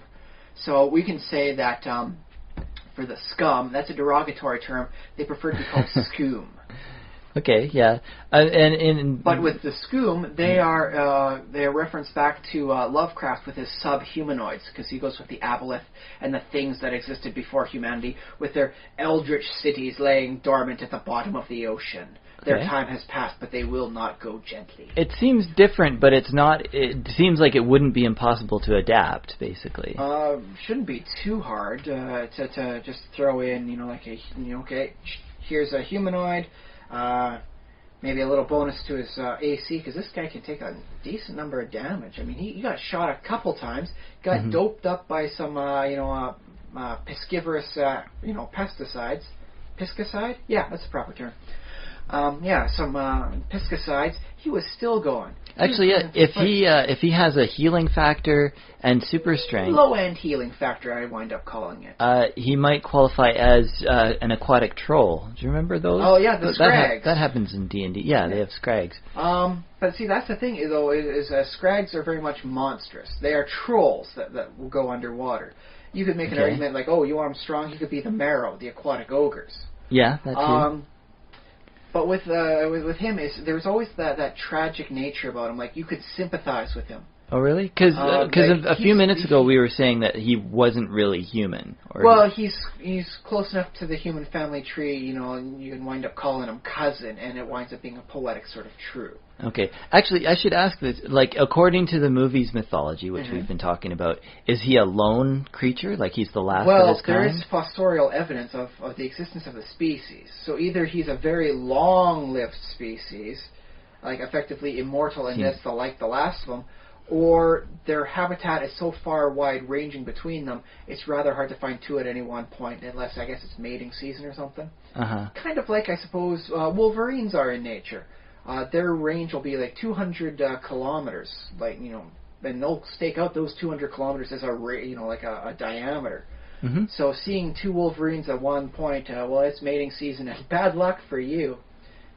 S3: So we can say that for the scum, that's a derogatory term. They prefer to be called scoom.
S2: Okay, yeah,
S3: but with the scoom, they are referenced back to Lovecraft with his subhumanoids, because he goes with the aboleth and the things that existed before humanity, with their eldritch cities laying dormant at the bottom of the ocean. Their time has passed, but they will not go gently. It
S2: seems different, but it's not. It seems like it wouldn't be impossible to adapt, basically.
S3: Shouldn't be too hard to just throw in, okay, here's a humanoid. Maybe a little bonus to his AC, because this guy can take a decent number of damage. I mean, he got shot a couple times, got doped up by some, piscivorous, pesticides. Piscicide? Yeah, that's the proper term. Some piscicides. He was still going.
S2: Actually, yeah, if he has a healing factor and super strength,
S3: low-end healing factor, I wind up calling it.
S2: He might qualify as an aquatic troll. Do you remember those?
S3: Oh yeah, the scrags.
S2: That happens in D&D. Yeah, they have scrags.
S3: But see, that's the thing, though, is scrags are very much monstrous. They are trolls that will go underwater. You could make an argument like, oh, you want him strong? He could be the marrow, the aquatic ogres.
S2: Yeah, that too.
S3: But with him, there's always that tragic nature about him. Like, you could sympathize with him.
S2: Oh, really? Because a few minutes ago we were saying that he wasn't really human.
S3: Well, he's close enough to the human family tree, and you can wind up calling him cousin, and it winds up being a poetic sort of true.
S2: Okay. Actually, I should ask this. Like, according to the movie's mythology, which we've been talking about, is he a lone creature? Like, he's the last of his kind?
S3: Well, there is fossorial evidence of the existence of the species. So either he's a very long-lived species, like effectively immortal and that's like the last of them, or their habitat is so far wide ranging between them, it's rather hard to find two at any one point, unless I guess it's mating season or something. Kind of like, I suppose, wolverines are in nature. Their range will be like 200 kilometers, like, you know, and they'll stake out those 200 kilometers as a diameter. So seeing two wolverines at one point, well, it's mating season, and bad luck for you.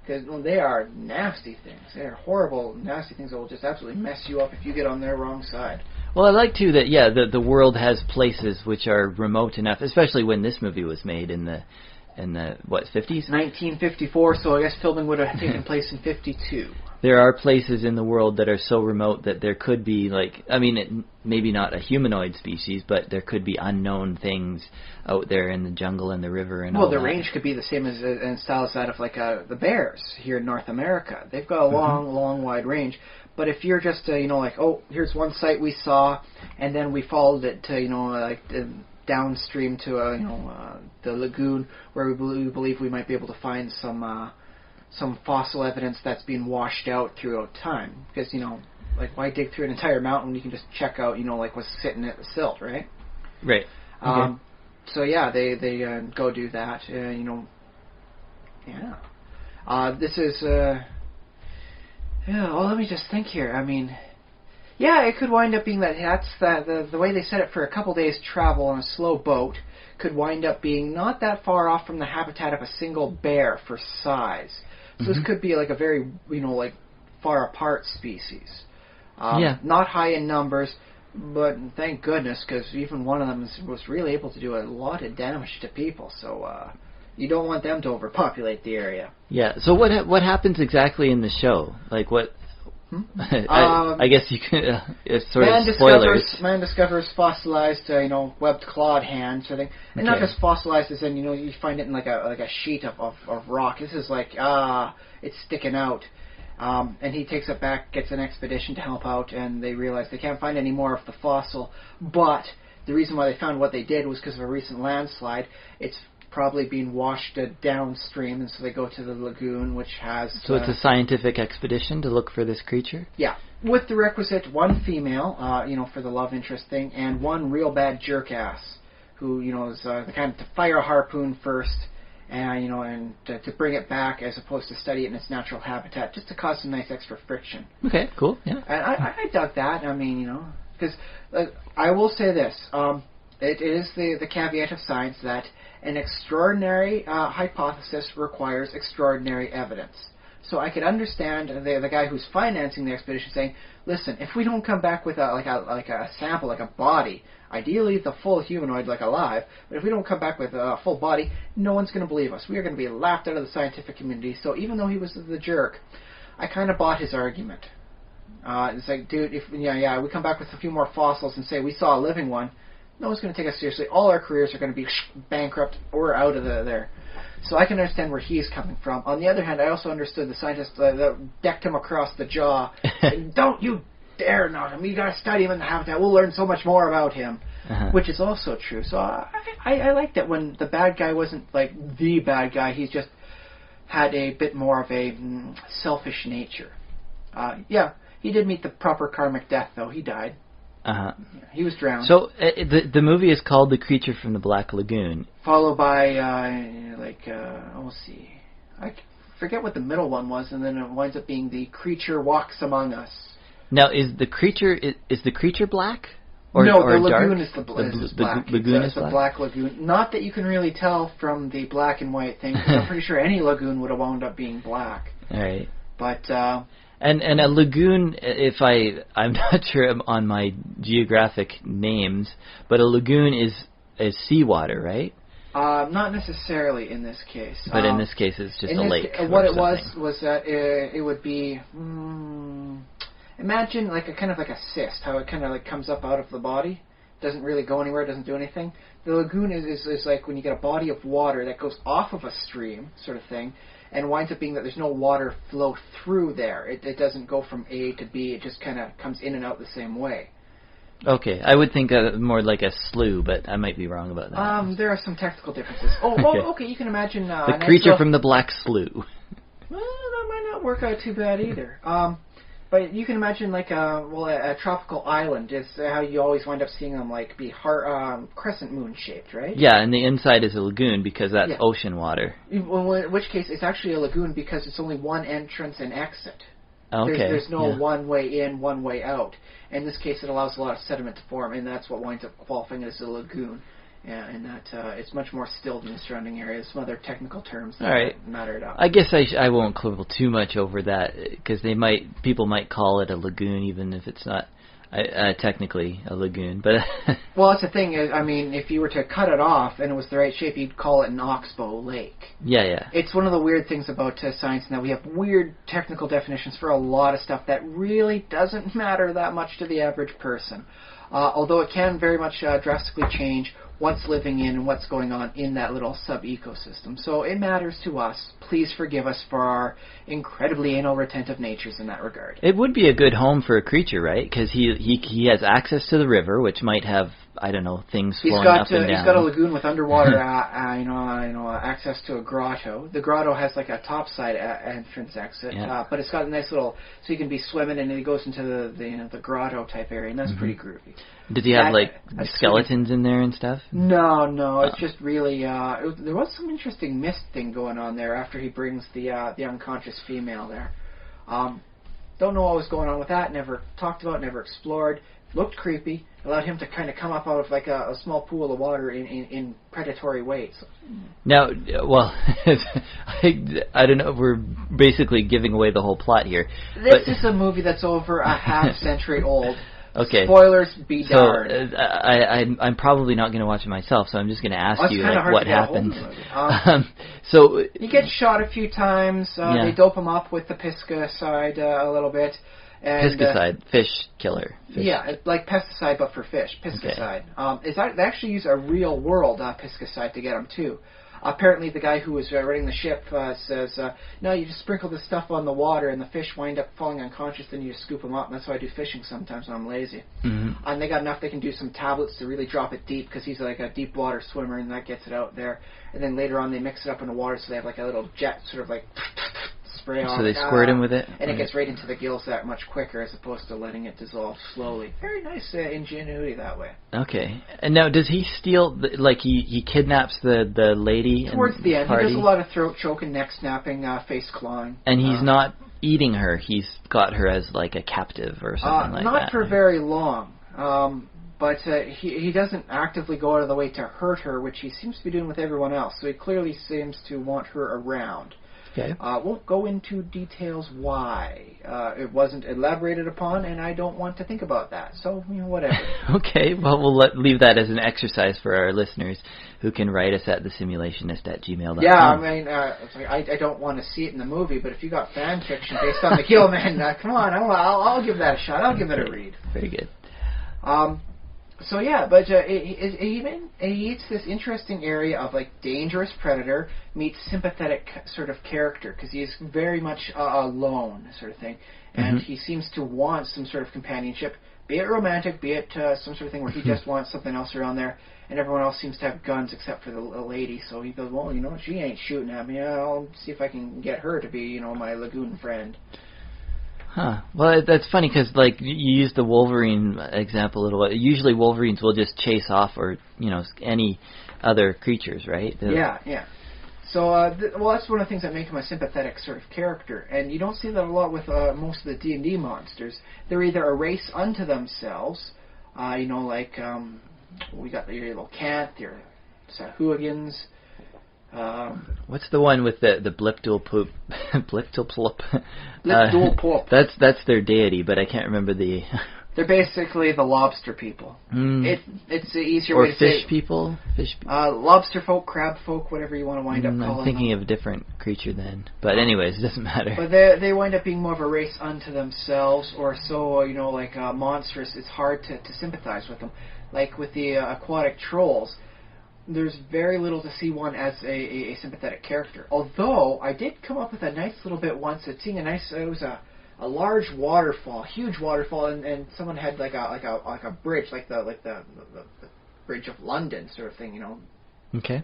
S3: Because they are nasty things. They are horrible, nasty things that will just absolutely mess you up if you get on their wrong side.
S2: Well, I like, too, that, the world has places which are remote enough, especially when this movie was made in the 50s?
S3: 1954, so I guess filming would have taken place in 52.
S2: There are places in the world that are so remote that there could be, maybe not a humanoid species, but there could be unknown things out there in the jungle and the river and all that. Well, the
S3: range could be the same in style as that of, the bears here in North America. They've got a long, wide range. But if you're just, here's one site we saw, and then we followed it to, downstream to, the lagoon, where we believe we might be able to find some fossil evidence that's been washed out throughout time. Because, why dig through an entire mountain when you can just check out, what's sitting at the silt, right?
S2: Right. Okay.
S3: So, yeah, they go do that. This is... let me just think here. I mean... Yeah, it could wind up being that's the way they set it for a couple days' travel on a slow boat could wind up being not that far off from the habitat of a single bear for size. So this could be like a very, far apart species. Not high in numbers, but thank goodness, because even one of them was really able to do a lot of damage to people. So you don't want them to overpopulate the area.
S2: Yeah. So what happens exactly in the show? Like what? I guess you can sort of spoilers.
S3: Man discovers fossilized, webbed clawed hand sort of thing, and not just fossilized as in you find it in like a sheet of rock. This is like it's sticking out, and he takes it back, gets an expedition to help out, and they realize they can't find any more of the fossil. But the reason why they found what they did was because of a recent landslide. It's probably being washed downstream, and so they go to the lagoon, which has...
S2: So it's a scientific expedition to look for this creature?
S3: Yeah, with the requisite one female, for the love interest thing, and one real bad jerk-ass, who, is the kind to fire a harpoon first, and to bring it back as opposed to study it in its natural habitat, just to cause some nice extra friction.
S2: Okay, cool, yeah.
S3: And I dug that, because I will say this, it is the caveat of science that an extraordinary hypothesis requires extraordinary evidence. So I could understand the guy who's financing the expedition saying, listen, if we don't come back with a sample, like a body, ideally the full humanoid, like alive, but if we don't come back with a full body, no one's going to believe us. We are going to be laughed out of the scientific community. So even though he was the jerk, I kind of bought his argument. It's like, dude, if we come back with a few more fossils and say we saw a living one, no one's going to take us seriously. All our careers are going to be bankrupt or out of there. So I can understand where he's coming from. On the other hand, I also understood the scientist that decked him across the jaw. Saying, don't you dare knock him. You got to study him in the habitat. We'll learn so much more about him. Which is also true. So I liked it when the bad guy wasn't like the bad guy. He just had a bit more of a selfish nature. He did meet the proper karmic death, though. He died. Yeah, he was drowned.
S2: So the movie is called The Creature from the Black Lagoon.
S3: Followed by, let's see. I forget what the middle one was, and then it winds up being The Creature Walks Among Us.
S2: Now, is the creature black? Or,
S3: no,
S2: or
S3: the lagoon
S2: dark?
S3: is the black.
S2: Lagoon is
S3: the
S2: black?
S3: Black Lagoon. Not that you can really tell from the black and white thing. I'm pretty sure any lagoon would have wound up being black.
S2: All right.
S3: But...
S2: And a lagoon, I'm not sure on my geographic names, but a lagoon is seawater, right?
S3: Not necessarily in this case.
S2: But in this case, it's just a lake.
S3: What it was that it would be. Imagine like a kind of like a cyst, how it kind of like comes up out of the body, doesn't really go anywhere, doesn't do anything. The lagoon is like when you get a body of water that goes off of a stream, sort of thing. And winds up being that there's no water flow through there. It doesn't go from A to B. It just kind of comes in and out the same way.
S2: Okay, I would think more like a slough, but I might be wrong about that.
S3: There are some technical differences. Okay, you can imagine...
S2: the Creature from the Black Slough.
S3: Well, that might not work out too bad either. But But you can imagine like a tropical island is how you always wind up seeing them like be crescent moon shaped, right?
S2: Yeah, and the inside is a lagoon because that's
S3: Yeah.
S2: ocean water.
S3: Well, in which case it's actually a lagoon because it's only one entrance and exit.
S2: Okay.
S3: There's no
S2: yeah.
S3: one way in, one way out. In this case, it allows a lot of sediment to form, and that's what winds up qualifying it as a lagoon. Yeah, and that it's much more still than the surrounding areas. Some other technical terms that matter it up.
S2: I guess I won't quibble too much over that because people might call it a lagoon even if it's not technically a lagoon. But
S3: well, that's the thing. I mean, if you were to cut it off and it was the right shape, you'd call it an oxbow lake.
S2: Yeah.
S3: It's one of the weird things about science now. We have weird technical definitions for a lot of stuff that really doesn't matter that much to the average person. Although it can very much drastically change what's living in and what's going on in that little sub-ecosystem. So it matters to us. Please forgive us for our incredibly anal retentive natures in that regard.
S2: It would be a good home for a creature, right? Because he has access to the river, which might have, I don't know, things flowing up and down.
S3: He's got a lagoon with underwater access to a grotto. The grotto has like a topside entrance exit, but it's got a nice little, so you can be swimming and it goes into the grotto type area, and that's pretty groovy.
S2: Did he have like skeletons in there and stuff?
S3: No. It's just really there was some interesting mist thing going on there after he brings the unconscious female there. Don't know what was going on with that. Never talked about. Never explored. Looked creepy. Allowed him to kind of come up out of like a small pool of water in predatory weights.
S2: Now, well, I don't know. We're basically giving away the whole plot here.
S3: This is a movie that's over a half century old.
S2: Okay.
S3: Spoilers be darned.
S2: So I'm probably not going to watch it myself, so I'm just going to ask you like, what happened. So
S3: he gets shot a few times. They dope him up with the pesticide a little bit. And,
S2: pesticide, fish killer. Fish.
S3: Yeah, like pesticide, but for fish. Pesticide. Okay. They actually use a real world pesticide to get him too. Apparently, the guy who was running the ship says, no, you just sprinkle this stuff on the water and the fish wind up falling unconscious, then you just scoop them up. And that's why I do fishing sometimes when I'm lazy. Mm-hmm. And they got enough, they can do some tablets to really drop it deep because he's like a deep water swimmer and that gets it out there. And then later on, they mix it up in the water so they have like a little jet sort of like spray on.
S2: So they squirt him with it?
S3: And it gets right into the gills that much quicker as opposed to letting it dissolve slowly. Very nice ingenuity that way.
S2: Okay. And now, does he steal, he kidnaps the lady?
S3: Towards the end.
S2: Party?
S3: He does a lot of throat choking, neck snapping, face clawing.
S2: And he's not eating her. He's got her as like a captive or something like that.
S3: Not for very long. But he doesn't actively go out of the way to hurt her, which he seems to be doing with everyone else. So he clearly seems to want her around.
S2: Okay.
S3: Won't go into details why. It wasn't elaborated upon, and I don't want to think about that. So, whatever.
S2: Okay, well, we'll leave that as an exercise for our listeners who can write us at thesimulationist@gmail.com.
S3: Yeah, I mean, I don't want to see it in the movie, but if you got fan fiction based on the Gilman, come on, I'll give that a shot. I'll give it a read.
S2: Very good.
S3: So yeah, but he eats this interesting area of like dangerous predator meets sympathetic sort of character because he's very much alone sort of thing, and he seems to want some sort of companionship, be it romantic, be it some sort of thing where he just wants something else around there, and everyone else seems to have guns except for the lady. So he goes, well, she ain't shooting at me. I'll see if I can get her to be my lagoon friend.
S2: Huh. Well, that's funny because, like, you used the Wolverine example a little bit. Usually Wolverines will just chase off or, any other creatures, right?
S3: Yeah. So, that's one of the things that make him a sympathetic sort of character. And you don't see that a lot with most of the D&D monsters. They're either a race unto themselves, we got your little Cant, your Sahuagins.
S2: What's the one with the Blipdulplop? Blipdulplop.
S3: Blipdulplop.
S2: That's their deity, but I can't remember the.
S3: They're basically the lobster people. It's the easier way to say.
S2: Or fish people.
S3: Lobster folk, crab folk, whatever you want to wind up calling them.
S2: I'm thinking of a different creature then. But anyways, it doesn't matter.
S3: But they wind up being more of a race unto themselves, or so monstrous. It's hard to sympathize with them. Like with the aquatic trolls. There's very little to see one as a sympathetic character. Although I did come up with a nice little bit once. It was a large waterfall, huge waterfall, and someone had like a bridge, like the bridge of London sort of thing,
S2: Okay.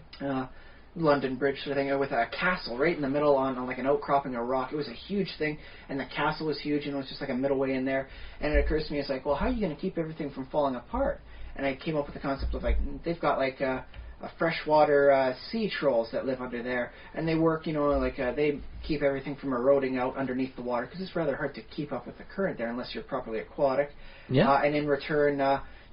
S3: London Bridge sort of thing, with a castle right in the middle on like an outcropping of rock. It was a huge thing, and the castle was huge, and it was just like a middle way in there. And it occurs to me, it's like, well, how are you going to keep everything from falling apart? And I came up with the concept of, like, they've got like freshwater sea trolls that live under there, and they work, they keep everything from eroding out underneath the water, because it's rather hard to keep up with the current there unless you're properly aquatic.
S2: Yeah.
S3: And in return,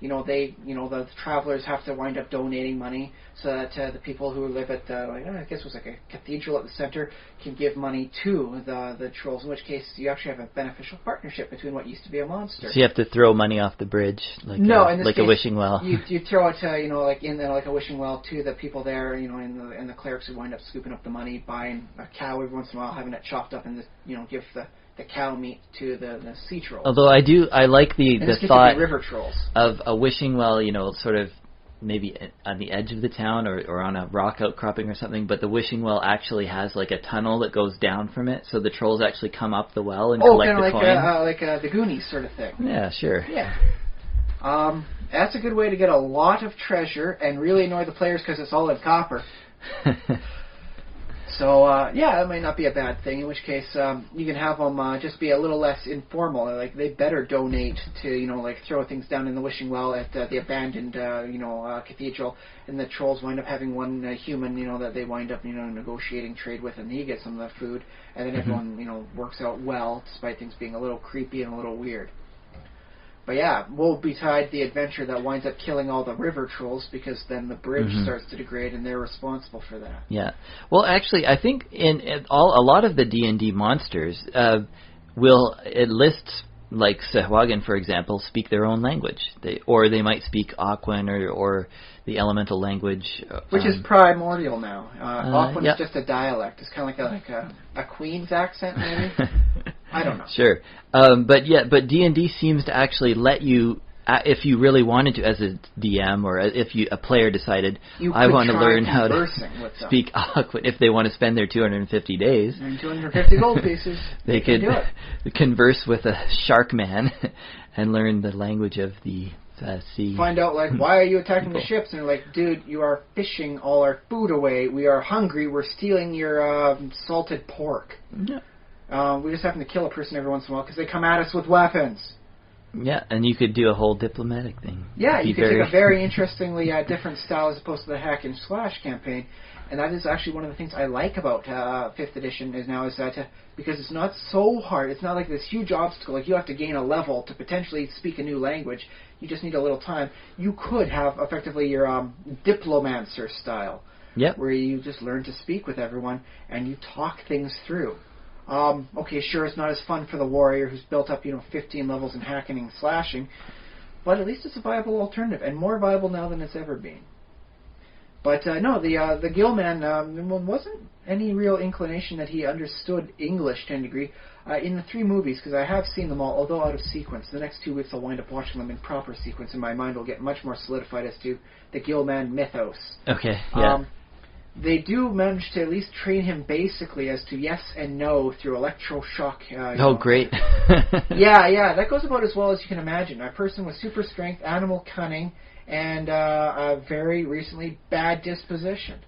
S3: the travelers have to wind up donating money so that the people who live at I guess it was like a cathedral at the center can give money to the trolls. In which case, you actually have a beneficial partnership between what used to be a monster.
S2: So you have to throw money off the bridge, like a wishing well.
S3: You throw it, like a wishing well to the people there, and the clerics who wind up scooping up the money, buying a cow every once in a while, having it chopped up, and give the cow meat to the sea trolls.
S2: Although I like the thought
S3: river trolls
S2: of a wishing well, sort of maybe on the edge of the town or on a rock outcropping or something, but the wishing well actually has like a tunnel that goes down from it, so the trolls actually come up the well and collect the coin.
S3: Like the Goonies sort of thing.
S2: Yeah, sure.
S3: Yeah. That's a good way to get a lot of treasure and really annoy the players because it's all in copper. So, that might not be a bad thing, in which case you can have them just be a little less informal. Like, they better donate to, throw things down in the wishing well at the abandoned, cathedral, and the trolls wind up having one human, that they wind up, negotiating trade with, and he gets some of the food, and then everyone, works out well, despite things being a little creepy and a little weird. But yeah, woe betide the adventure that winds up killing all the river trolls, because then the bridge starts to degrade and they're responsible for that.
S2: Yeah. Well, actually, I think a lot of the D&D monsters it lists, like Sahuagin, for example, speak their own language. Or they might speak Aquan or the elemental language.
S3: Which is primordial now. Aquan is just a dialect. It's kind of like a Queen's accent, maybe? I don't know.
S2: Sure. But D&D seems to actually let you, if you really wanted to, as a DM, or if a player decided, I want to learn how to speak Aquan, if they want to spend their 250 days.
S3: And 250 gold pieces.
S2: They could converse with a shark man and learn the language of the sea.
S3: Find out, why are you attacking the ships? And they're like, dude, you are fishing all our food away. We are hungry. We're stealing your salted pork.
S2: Yeah.
S3: We just happen to kill a person every once in a while because they come at us with weapons.
S2: Yeah, and you could do a whole diplomatic thing.
S3: Yeah, you could take a very interestingly different style as opposed to the hack and slash campaign. And that is actually one of the things I like about 5th edition is that because it's not so hard. It's not like this huge obstacle. Like you have to gain a level to potentially speak a new language. You just need a little time. You could have effectively your diplomancer style.
S2: Yep.
S3: Where you just learn to speak with everyone and you talk things through. Okay, sure, it's not as fun for the warrior who's built up, 15 levels in hacking and slashing, but at least it's a viable alternative, and more viable now than it's ever been. But no, the Gillman, wasn't any real inclination that he understood English to any degree. In the 3 movies, because I have seen them all, although out of sequence. The next 2 weeks I'll wind up watching them in proper sequence, and my mind will get much more solidified as to the Gillman mythos.
S2: Okay, yeah.
S3: They do manage to at least train him basically as to yes and no through electroshock.
S2: Great.
S3: Yeah, that goes about as well as you can imagine. A person with super strength, animal cunning, and a very recently bad disposition.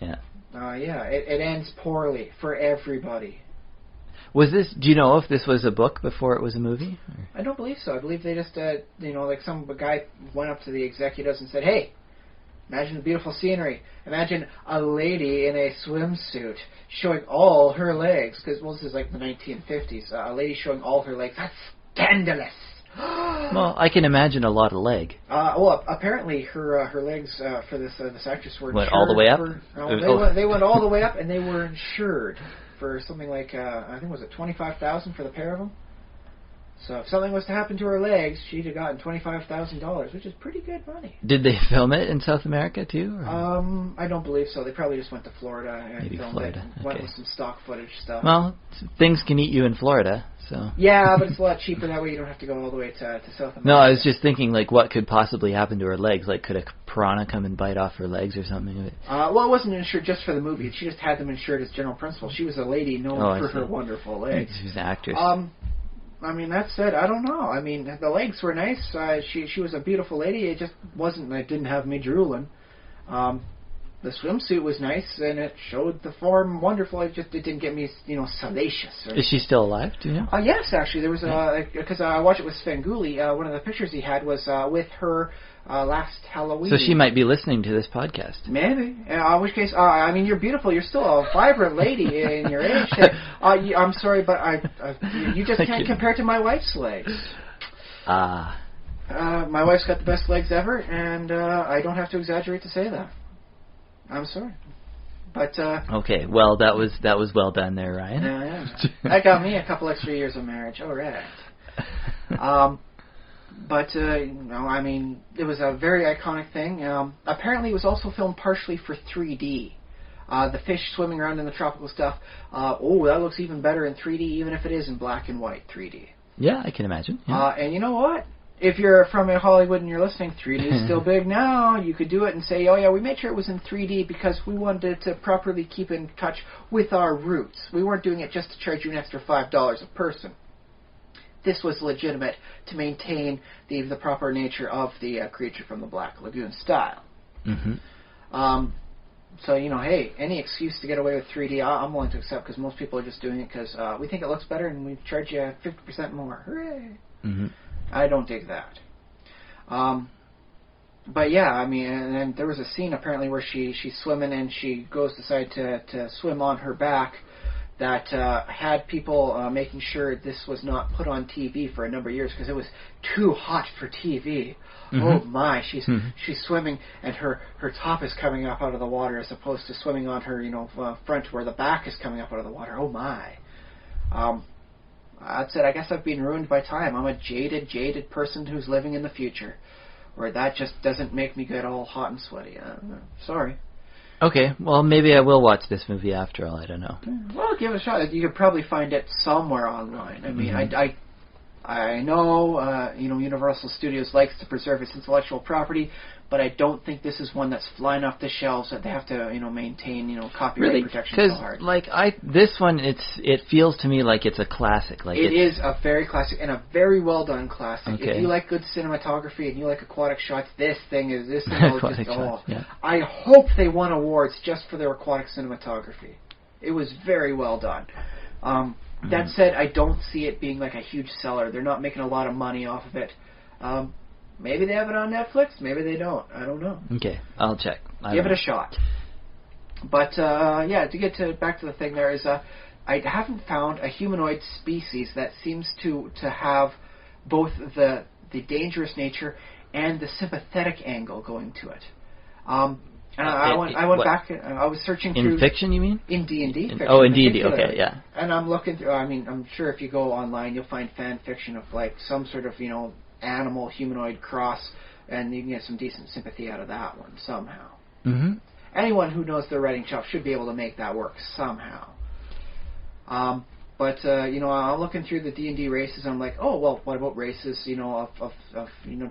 S2: Yeah.
S3: It ends poorly for everybody.
S2: Was this? Do you know if this was a book before it was a movie? Or?
S3: I don't believe so. I believe they just, some guy went up to the executives and said, "Hey, imagine the beautiful scenery. Imagine a lady in a swimsuit showing all her legs." Because, this is like the 1950s. A lady showing all her legs. That's scandalous.
S2: Well, I can imagine a lot of leg.
S3: Apparently her legs for this actress were
S2: went all the way up?
S3: They went all the way up, and they were insured for something like, I think, was it $25,000 for the pair of them? So if something was to happen to her legs, she'd have gotten $25,000, which is pretty good money.
S2: Did they film it in South America too? Or?
S3: I don't believe so. They probably just went to Florida and
S2: Maybe
S3: filmed
S2: Florida.
S3: it. Went with some stock footage stuff.
S2: Well, things can eat you in Florida, so.
S3: Yeah, but it's a lot cheaper that way. You don't have to go all the way to South America.
S2: No, I was just thinking, what could possibly happen to her legs? Could a piranha come and bite off her legs or something?
S3: It wasn't insured just for the movie. She just had them insured as general principle. She was a lady known for her wonderful legs.
S2: She was an actress.
S3: That said, I don't know. The legs were nice. She was a beautiful lady. It just wasn't. It didn't have me drooling. the swimsuit was nice, and it showed the form wonderful. It didn't get me, salacious.
S2: Is she still alive? Do you know?
S3: Yes, actually. There was because I watched it with Svengoolie. One of the pictures he had was with her last Halloween.
S2: So she might be listening to this podcast.
S3: Maybe. In which case, you're beautiful. You're still a vibrant lady in your age. I'm sorry, but you just can't compare to my wife's legs. My wife's got the best legs ever, and I don't have to exaggerate to say that. I'm sorry, but
S2: okay. Well, that was well done there, Ryan.
S3: Yeah. That got me a couple extra years of marriage. All right. But it was a very iconic thing. Apparently, it was also filmed partially for 3D. The fish swimming around in the tropical stuff. That looks even better in 3D, even if it is in black and white 3D.
S2: Yeah, I can imagine. Yeah.
S3: And you know what? If you're from Hollywood and you're listening, 3D is still big now. You could do it and say, oh yeah, we made sure it was in 3D because we wanted to properly keep in touch with our roots. We weren't doing it just to charge you an extra $5 a person. This was legitimate to maintain the proper nature of the creature from the Black Lagoon style.
S2: Mm-hmm.
S3: So, hey, any excuse to get away with 3D, I'm willing to accept because most people are just doing it because we think it looks better and we charge you 50% more. Hooray!
S2: Mm-hmm.
S3: I don't dig that. But yeah, and there was a scene apparently where she's swimming and she goes to decide to swim on her back that had people making sure this was not put on TV for a number of years because it was too hot for TV. Mm-hmm. Oh my, she's swimming and her top is coming up out of the water as opposed to swimming on her front where the back is coming up out of the water. Oh my. That's it. I guess I've been ruined by time. I'm a jaded person who's living in the future, where that just doesn't make me get all hot and sweaty. Sorry.
S2: Okay, well, maybe I will watch this movie after all. I don't know.
S3: Well, give it a shot. You could probably find it somewhere online. I mean, I know, Universal Studios likes to preserve its intellectual property, but I don't think this is one that's flying off the shelves that they have to, maintain, copyright protection so hard.
S2: This one, it feels to me like it's a classic.
S3: It is a very classic and a very well done classic.
S2: Okay.
S3: If you like good cinematography and you like aquatic shots, this thing is
S2: aquatic
S3: just
S2: shots, yeah.
S3: I hope they won awards just for their aquatic cinematography. It was very well done. That said, I don't see it being like a huge seller. They're not making a lot of money off of it. Maybe they have it on Netflix. Maybe they don't. I don't know.
S2: Okay, I'll check.
S3: Give it a shot. But to get back to the thing, there is I haven't found a humanoid species that seems to have both the dangerous nature and the sympathetic angle going to it. And I went back. I was searching through
S2: in fiction. You mean
S3: in D&D fiction?
S2: Oh, in D&D. Okay, yeah.
S3: And I'm looking through. I'm sure if you go online, you'll find fan fiction of like some sort of animal humanoid cross, and you can get some decent sympathy out of that one somehow.
S2: Mm-hmm.
S3: Anyone who knows their writing shop should be able to make that work somehow. But I'm looking through the D&D races. And I'm like, oh well, what about races? Of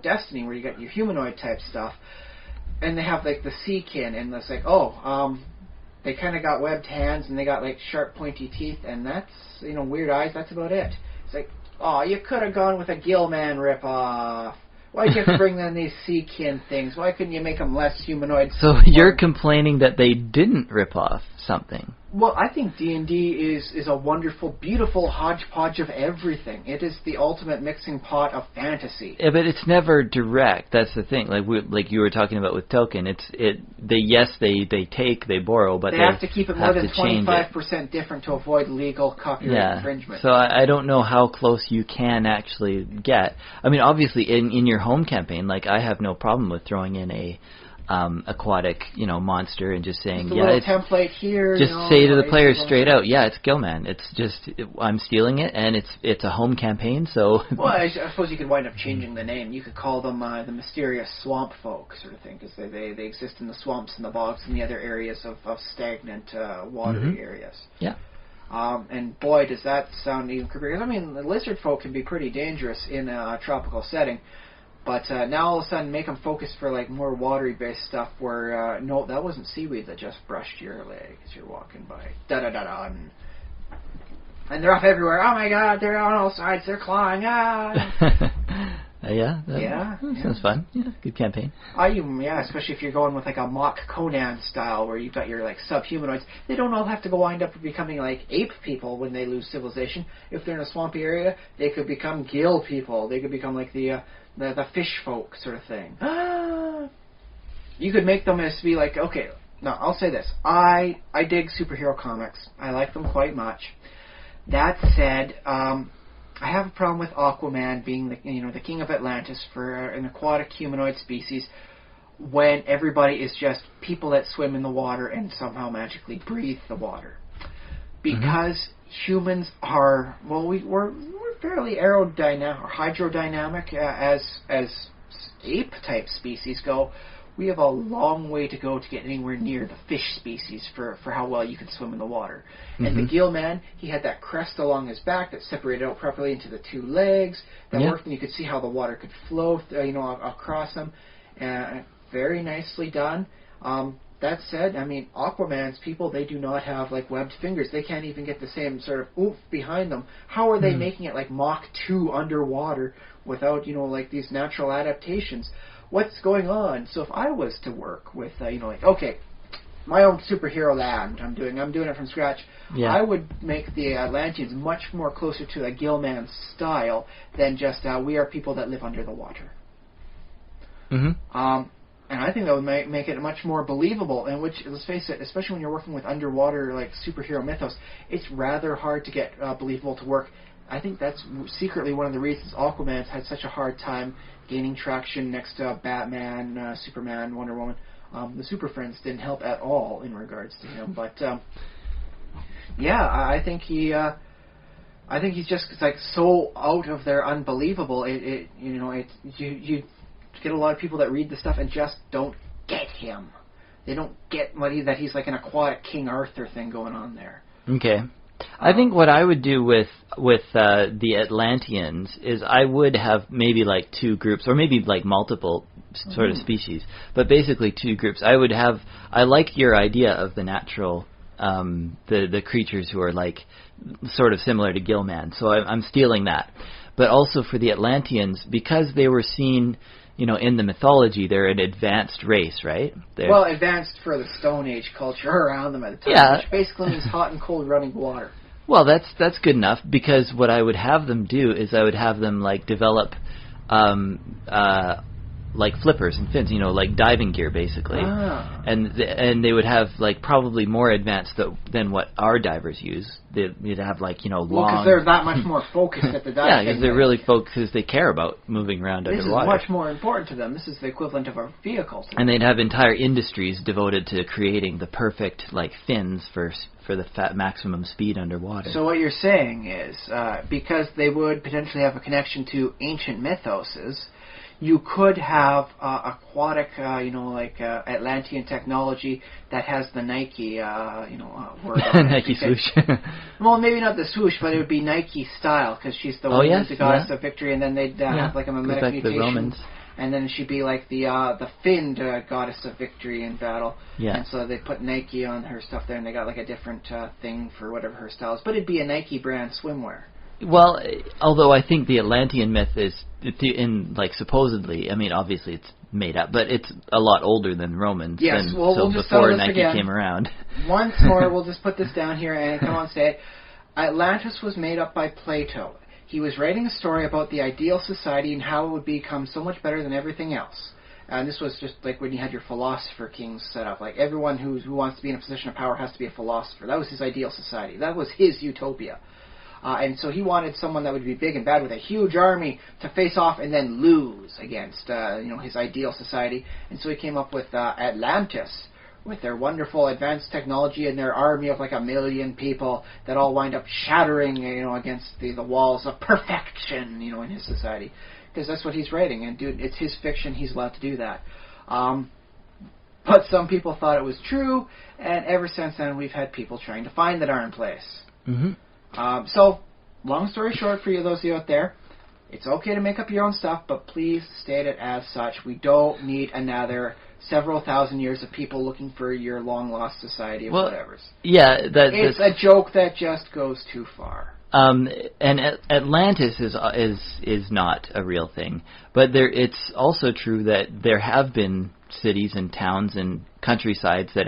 S3: Destiny, where you got your humanoid type stuff. And they have like the Seakin, and it's like, they kind of got webbed hands, and they got like sharp, pointy teeth, and that's weird eyes. That's about it. It's like, you could have gone with a Gillman ripoff. Why'd you have to bring in these Seakin things? Why couldn't you make them less humanoid?
S2: So you're complaining that they didn't rip off something?
S3: Well, I think D&D is a wonderful, beautiful hodgepodge of everything. It is the ultimate mixing pot of fantasy.
S2: Yeah, but it's never direct. That's the thing. Like you were talking about with Tolkien, they take, they borrow, but
S3: they have to keep it more than 25% different to avoid legal copyright infringement.
S2: So I don't know how close you can actually get. I mean, obviously, in your home campaign, like I have no problem with throwing in a aquatic, monster and just saying,
S3: just a little template here.
S2: Just say to the players straight out, it's Gillman. It's just I'm stealing it, and it's a home campaign, so.
S3: Well, I suppose you could wind up changing the name. You could call them the mysterious swamp folk sort of thing, because they exist in the swamps and the bogs and the other areas of stagnant watery areas.
S2: Yeah.
S3: And boy, does that sound even creepier. I mean, the lizard folk can be pretty dangerous in a tropical setting. But now all of a sudden make them focus for like more watery-based stuff where, no, that wasn't seaweed that just brushed your leg as you're walking by. Da-da-da-da. And they're off everywhere. Oh my god, they're on all sides, they're clawing. Ah!
S2: Yeah?
S3: Yeah.
S2: Sounds fun. Yeah, good campaign.
S3: Especially if you're going with like a mock Conan style where you've got your like subhumanoids. They don't all have to wind up becoming like ape people when they lose civilization. If they're in a swampy area, they could become gill people. They could become like the fish folk sort of thing. You could make them as to be like, okay, now I'll say this. I dig superhero comics. I like them quite much. That said, I have a problem with Aquaman being the king of Atlantis for an aquatic humanoid species when everybody is just people that swim in the water and somehow magically breathe the water. Because humans are, we're fairly aerodynamic or hydrodynamic as ape type species go. We have a long way to go to get anywhere near the fish species for how well you can swim in the water. And the gill man, he had that crest along his back that separated out properly into the two legs that worked, and you could see how the water could flow across them. Very nicely done. That said, I mean, Aquaman's people, they do not have like webbed fingers. They can't even get the same sort of oomph behind them. How are they making it like Mach 2 underwater without, like these natural adaptations? What's going on? So if I was to work with, okay, my own superhero land, I'm doing it from scratch. Yeah. I would make the Atlanteans much more closer to a Gilman style than just we are people that live under the water. And I think that would make it much more believable. And which, let's face it, especially when you're working with underwater like superhero mythos, it's rather hard to get believable to work. I think that's secretly one of the reasons Aquaman's had such a hard time gaining traction next to Batman, Superman, Wonder Woman. The Super Friends didn't help at all in regards to him. But I think he's just like so out of there unbelievable. You get a lot of people that read the stuff and just don't get him. They don't get that he's like an aquatic King Arthur thing going on there.
S2: Okay. I think what I would do with the Atlanteans is I would have maybe like two groups, or maybe like multiple sort of species, but basically two groups. I like your idea of the natural, the creatures who are like sort of similar to Gilman, so I'm stealing that. But also for the Atlanteans, because they were seen, in the mythology, they're an advanced race, right?
S3: Advanced for the Stone Age culture around them at the time, which basically means hot and cold running water.
S2: Well, that's good enough, because what I would have them do is I would have them like develop like flippers and fins, like diving gear basically. And they would have like probably more advanced than what our divers use. They'd have like long. Well,
S3: because they're that much more focused at the diving.
S2: Yeah, because they're really focused. Because they care about moving around underwater.
S3: This is much more important to them. This is the equivalent of a vehicle.
S2: And they'd have entire industries devoted to creating the perfect like fins for the maximum speed underwater.
S3: So what you're saying is, because they would potentially have a connection to ancient mythoses, you could have aquatic, Atlantean technology that has the Nike, word.
S2: Nike swoosh.
S3: Well, maybe not the swoosh, but it would be Nike style, because she's the woman who's the goddess of victory, and then they'd have like a mimetic mutation. The Romans. And then she'd be like the finned goddess of victory in battle. Yeah. And so they put Nike on her stuff there, and they got like a different thing for whatever her style is. But it'd be a Nike brand swimwear.
S2: Well, although I think the Atlantean myth is, supposedly, I mean, obviously it's made up, but it's a lot older than Romans.
S3: Yes, we'll just
S2: before Nike
S3: again.
S2: Came around.
S3: Once more, we'll just put this down here and come on say it. Atlantis was made up by Plato. He was writing a story about the ideal society and how it would become so much better than everything else. And this was just like when you had your philosopher kings set up. Like everyone who wants to be in a position of power has to be a philosopher. That was his ideal society. That was his utopia. And so he wanted someone that would be big and bad with a huge army to face off and then lose against, his ideal society. And so he came up with Atlantis, with their wonderful advanced technology and their army of like 1 million people that all wind up shattering, against the walls of perfection, in his society. Because that's what he's writing, and dude, it's his fiction, he's allowed to do that. But some people thought it was true, and ever since then we've had people trying to find the darn place.
S2: Mm-hmm.
S3: So, long story short for you, those of you out there, it's okay to make up your own stuff, but please state it as such. We don't need another several thousand years of people looking for your long-lost society of whatevers.
S2: Yeah,
S3: it's a joke that just goes too far.
S2: Atlantis is not a real thing, but it's also true that there have been cities and towns and countrysides that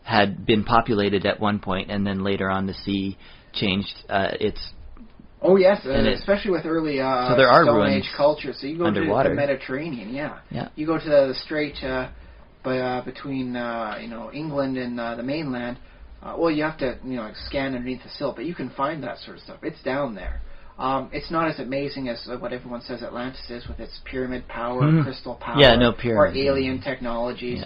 S2: had been populated at one point, and then later on the sea changed its.
S3: Oh yes, especially with early
S2: so there are
S3: Stone
S2: ruins
S3: Age culture. So you go
S2: underwater.
S3: to the Mediterranean, yeah. You go to the strait between England and the mainland. Well, you have to scan underneath the silt, but you can find that sort of stuff. It's down there. It's not as amazing as what everyone says Atlantis is with its pyramid power, crystal power, or alien technologies.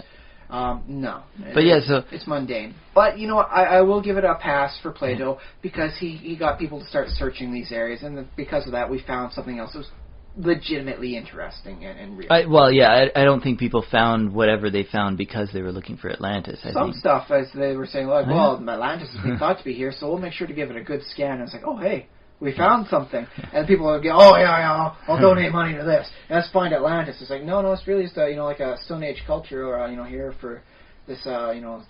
S3: No.
S2: But
S3: it's mundane. But I will give it a pass for Plato because he got people to start searching these areas, and because of that, we found something else that was legitimately interesting and real.
S2: I don't think people found whatever they found because they were looking for Atlantis.
S3: Some stuff, as they were saying, Atlantis has been thought to be here, so we'll make sure to give it a good scan. And it's like, oh, hey, we found something. And people will go, oh, yeah, I'll donate money to this. And let's find Atlantis. It's like, no, it's really just, like a Stone Age culture, or, here for this,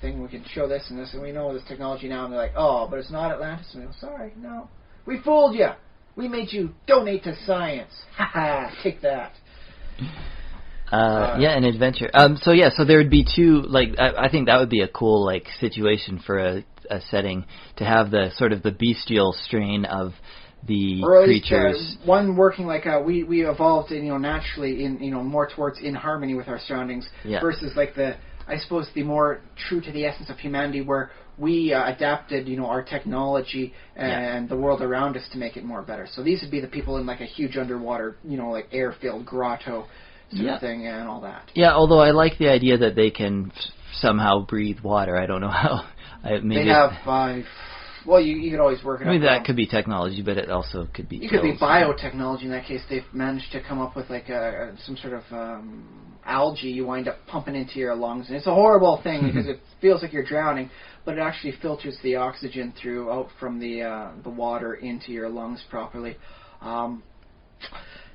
S3: thing. We can show this and this, and we know this technology now. And they're like, oh, but it's not Atlantis. And we go, sorry, no. We fooled you. We made you donate to science. Ha ha, take that.
S2: An adventure. So there would be two, I think that would be a cool, situation for a setting, to have the sort of the bestial strain of the creatures.
S3: One working we evolved, naturally in, more towards in harmony with our surroundings, versus I suppose the more true to the essence of humanity, where we adapted, our technology and the world around us to make it more better. So these would be the people in a huge underwater, air-filled grotto sort of thing and all that. Yeah,
S2: although I like the idea that they can somehow breathe water. I don't know how.
S3: They have. You could always work it out.
S2: That could be technology, but it also could be.
S3: It could be biotechnology. In that case, they've managed to come up with some sort of algae you wind up pumping into your lungs, and it's a horrible thing because it feels like you're drowning, but it actually filters the oxygen out from the water into your lungs properly.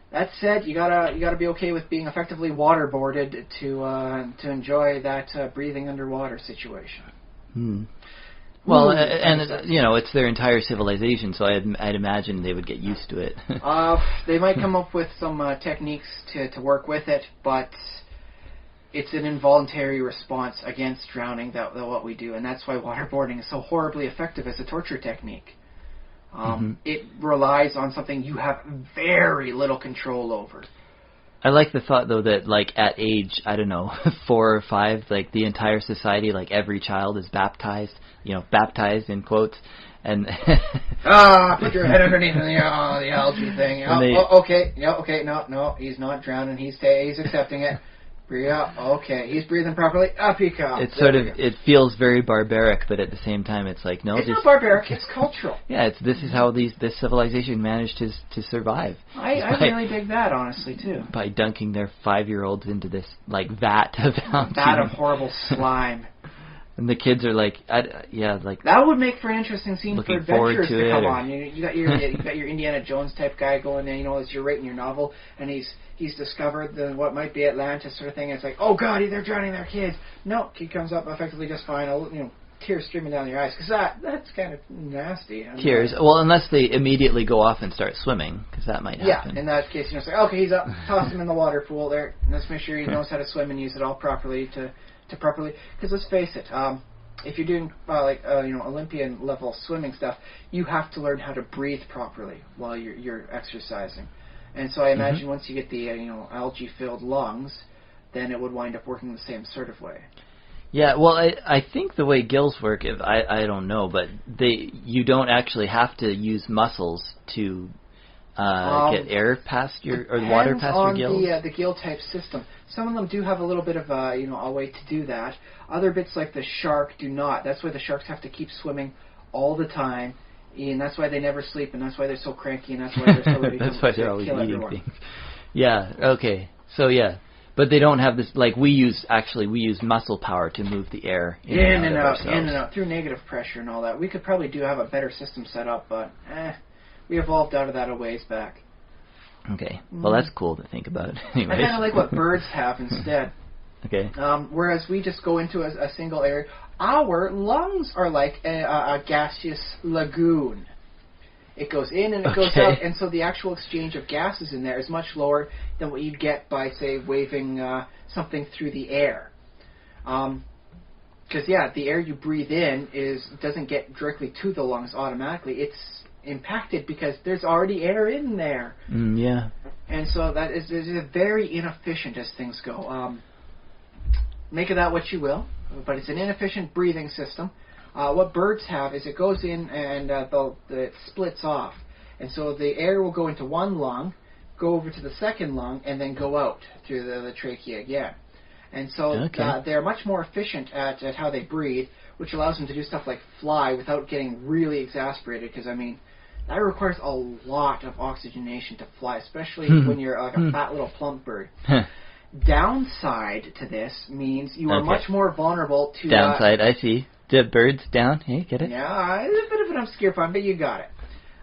S3: That said, you gotta be okay with being effectively waterboarded to enjoy that breathing underwater situation.
S2: Well, it's their entire civilization, so I'd imagine they would get used to it.
S3: They might come up with some techniques to work with it, but it's an involuntary response against drowning that what we do, and that's why waterboarding is so horribly effective as a torture technique. It relies on something you have very little control over.
S2: I like the thought, though, that, at age, 4 or 5, the entire society, every child is baptized, baptized in quotes, and...
S3: put your head underneath the algae thing. Okay, no, he's not drowning, he's accepting it. Breathe out. Okay, he's breathing properly. Up he comes.
S2: It feels very barbaric, but at the same time, it's no.
S3: It's not barbaric. It's cultural.
S2: Yeah, this is how this civilization managed to survive.
S3: I really dig that, honestly, too.
S2: By dunking their 5-year-olds into this vat of algae.
S3: Vat of horrible slime.
S2: And the kids are
S3: that would make for an interesting scene for adventurers to come on. You got your Indiana Jones type guy going there. As you're writing your novel, and he's discovered what might be Atlantis sort of thing. And it's like, oh god, they're drowning their kids. No, kid comes up effectively just fine. Tears streaming down your eyes, because that's kind of nasty.
S2: Tears. Well, unless they immediately go off and start swimming, because that might happen.
S3: Yeah, in that case, it's like, okay, he's up, toss him in the water pool there. Let's make sure he knows how to swim and use it all properly to properly. Because let's face it, if you're doing Olympian level swimming stuff, you have to learn how to breathe properly while you're exercising. And so I imagine once you get the algae filled lungs, then it would wind up working the same sort of way.
S2: Yeah, well, I think the way gills work, I don't know, but you don't actually have to use muscles to get air past water past your gills.
S3: Depends on the gill type system. Some of them do have a little bit of a way to do that. Other bits like the shark do not. That's why the sharks have to keep swimming all the time, and that's why they never sleep, and that's why they're so cranky, and that's why they're so ready
S2: that's why they're always eating things. Yeah. Okay. So yeah. But they don't have this, we use muscle power to move the air in and out
S3: through negative pressure and all that. We could probably have a better system set up, but we evolved out of that a ways back.
S2: Okay, well that's cool to think about. Anyways.
S3: I kind of like what birds have instead.
S2: Okay.
S3: Whereas we just go into a single area. Our lungs are like a gaseous lagoon. It goes in and it goes out, and so the actual exchange of gases in there is much lower than what you'd get by, say, waving something through the air. Because, the air you breathe in doesn't get directly to the lungs automatically. It's impacted because there's already air in there. And so that is very inefficient as things go. Make of that what you will, but it's an inefficient breathing system. What birds have is it goes in and it splits off. And so the air will go into one lung, go over to the second lung, and then go out through the trachea again. And so they're much more efficient at how they breathe, which allows them to do stuff like fly without getting really exasperated, because, I mean, that requires a lot of oxygenation to fly, especially when you're like a fat little plump bird. Downside to this means you are much more vulnerable to...
S2: Downside, I see. The birds down. Hey, get it?
S3: Yeah, it's a bit of an obscure pun, but you got it.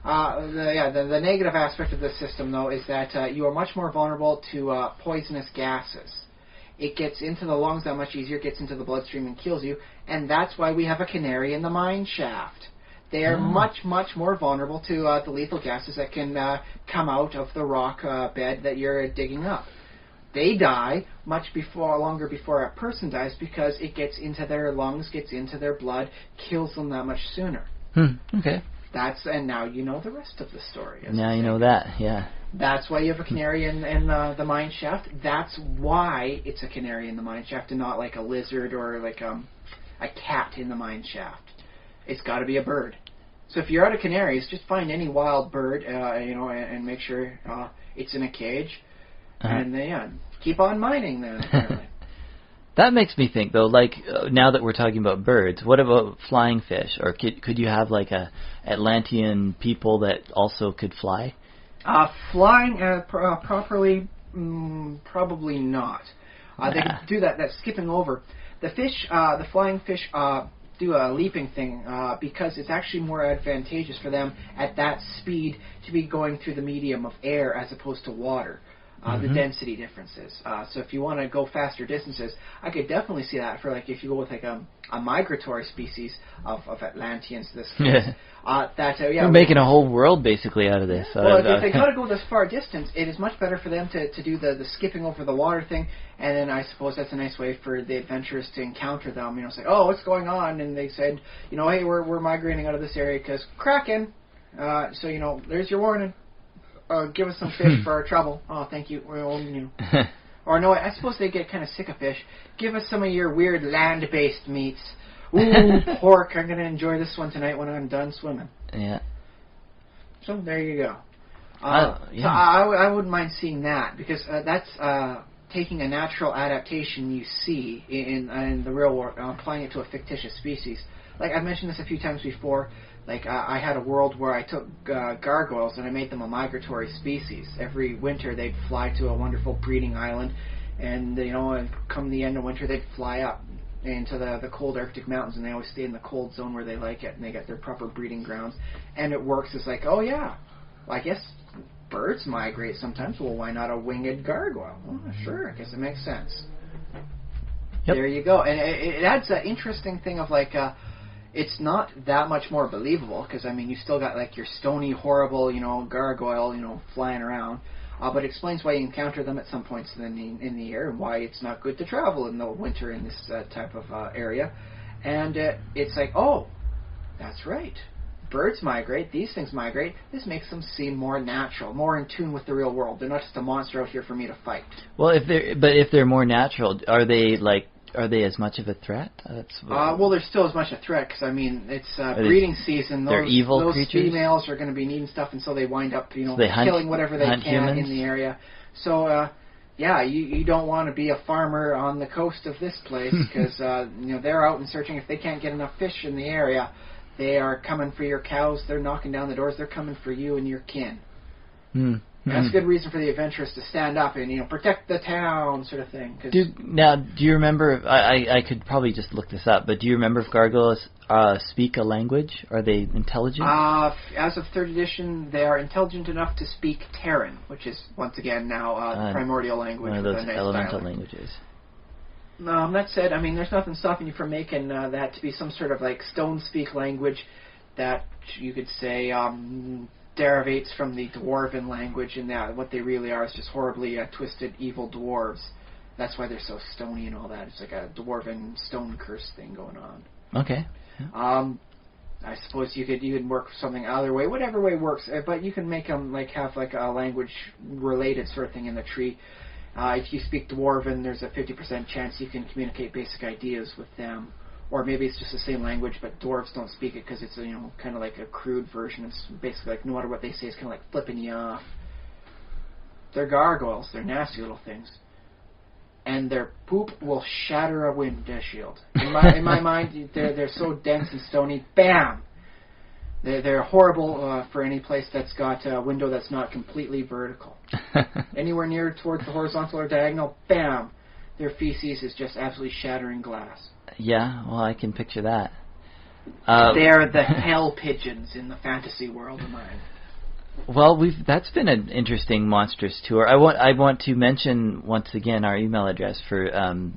S3: The negative aspect of this system, though, is that you are much more vulnerable to poisonous gases. It gets into the lungs that much easier, gets into the bloodstream and kills you, and that's why we have a canary in the mine shaft. They are much, much more vulnerable to the lethal gases that can come out of the rock bed that you're digging up. They die longer before a person dies because it gets into their lungs, gets into their blood, kills them that much sooner.
S2: Okay.
S3: And now you know the rest of the story.
S2: Now you know that, yeah.
S3: That's why you have a canary in the mine shaft. That's why it's a canary in the mine shaft and not like a lizard or like a cat in the mine shaft. It's got to be a bird. So if you're out of canaries, just find any wild bird, and make sure it's in a cage. And then keep on mining then, apparently.
S2: That makes me think, though, like, now that we're talking about birds, what about flying fish? Or could you have, like, Atlantean people that also could fly?
S3: Flying properly, probably not. They could do that skipping over. The flying fish do a leaping thing because it's actually more advantageous for them at that speed to be going through the medium of air as opposed to water. The density differences. So if you want to go faster distances, I could definitely see that for like if you go with like a migratory species of Atlanteans. This case,
S2: we're making a whole world basically out of this.
S3: Well, if they got to go this far distance, it is much better for them to do the skipping over the water thing, and then I suppose that's a nice way for the adventurers to encounter them. Say, oh, what's going on? And they said, hey, we're migrating out of this area because Kraken. So there's your warning. Give us some fish for our trouble. Oh, thank you. Or no, I suppose they get kind of sick of fish. Give us some of your weird land-based meats. Ooh, pork. I'm going to enjoy this one tonight when I'm done swimming.
S2: Yeah.
S3: So there you go. So I wouldn't mind seeing that because that's taking a natural adaptation you see in the real world, applying it to a fictitious species. Like I've mentioned this a few times before. Like, I had a world where I took gargoyles and I made them a migratory species. Every winter they'd fly to a wonderful breeding island, and, and come the end of winter they'd fly up into the cold Arctic mountains, and they always stay in the cold zone where they like it, and they get their proper breeding grounds. And it works. It's like, oh, yeah, well, I guess birds migrate sometimes. Well, why not a winged gargoyle? Well, sure, I guess it makes sense. Yep. There you go. And it adds an interesting thing of, like... it's not that much more believable because, you still got, like, your stony, horrible, gargoyle, flying around. But it explains why you encounter them at some points in the year and why it's not good to travel in the winter in this type of area. And it's like, oh, that's right. Birds migrate. These things migrate. This makes them seem more natural, more in tune with the real world. They're not just a monster out here for me to fight.
S2: Well, if they're more natural, are they as much of a threat?
S3: Well, they're still as much a threat because it's breeding season.
S2: They're evil
S3: those
S2: creatures?
S3: Females are going to be needing stuff, and so they wind up,
S2: so they
S3: killing whatever they can
S2: humans?
S3: in the area. So, you don't want to be a farmer on the coast of this place because they're out and searching. If they can't get enough fish in the area, they are coming for your cows. They're knocking down the doors. They're coming for you and your kin. That's a good reason for the adventurers to stand up and, protect the town sort of thing.
S2: Do you remember, I could probably just look this up, but do you remember if gargoyles speak a language? Are they intelligent?
S3: As of 3rd edition, they are intelligent enough to speak Terran, which is, once again, now the primordial language.
S2: One of those elemental
S3: dialect.
S2: languages.
S3: That said, there's nothing stopping you from making that to be some sort of, like, stone-speak language that you could say... derivates from the Dwarven language, and that what they really are is just horribly twisted, evil dwarves. That's why they're so stony and all that. It's like a Dwarven stone curse thing going on.
S2: Okay. Yeah.
S3: I suppose you could work something other way, whatever way works, but you can make them have a language related sort of thing in the tree. If you speak Dwarven, there's a 50% chance you can communicate basic ideas with them. Or maybe it's just the same language, but dwarves don't speak it because it's kind of like a crude version. It's basically like no matter what they say, it's kind of like flipping you off. They're gargoyles. They're nasty little things, and their poop will shatter a windshield. In my mind, they're so dense and stony. Bam! They're horrible for any place that's got a window that's not completely vertical. Anywhere near towards the horizontal or diagonal, bam! Their feces is just absolutely shattering glass.
S2: Yeah, well, I can picture that.
S3: They're the hell pigeons in the fantasy world of mine.
S2: Well, that's been an interesting monstrous tour. I want to mention once again our email address for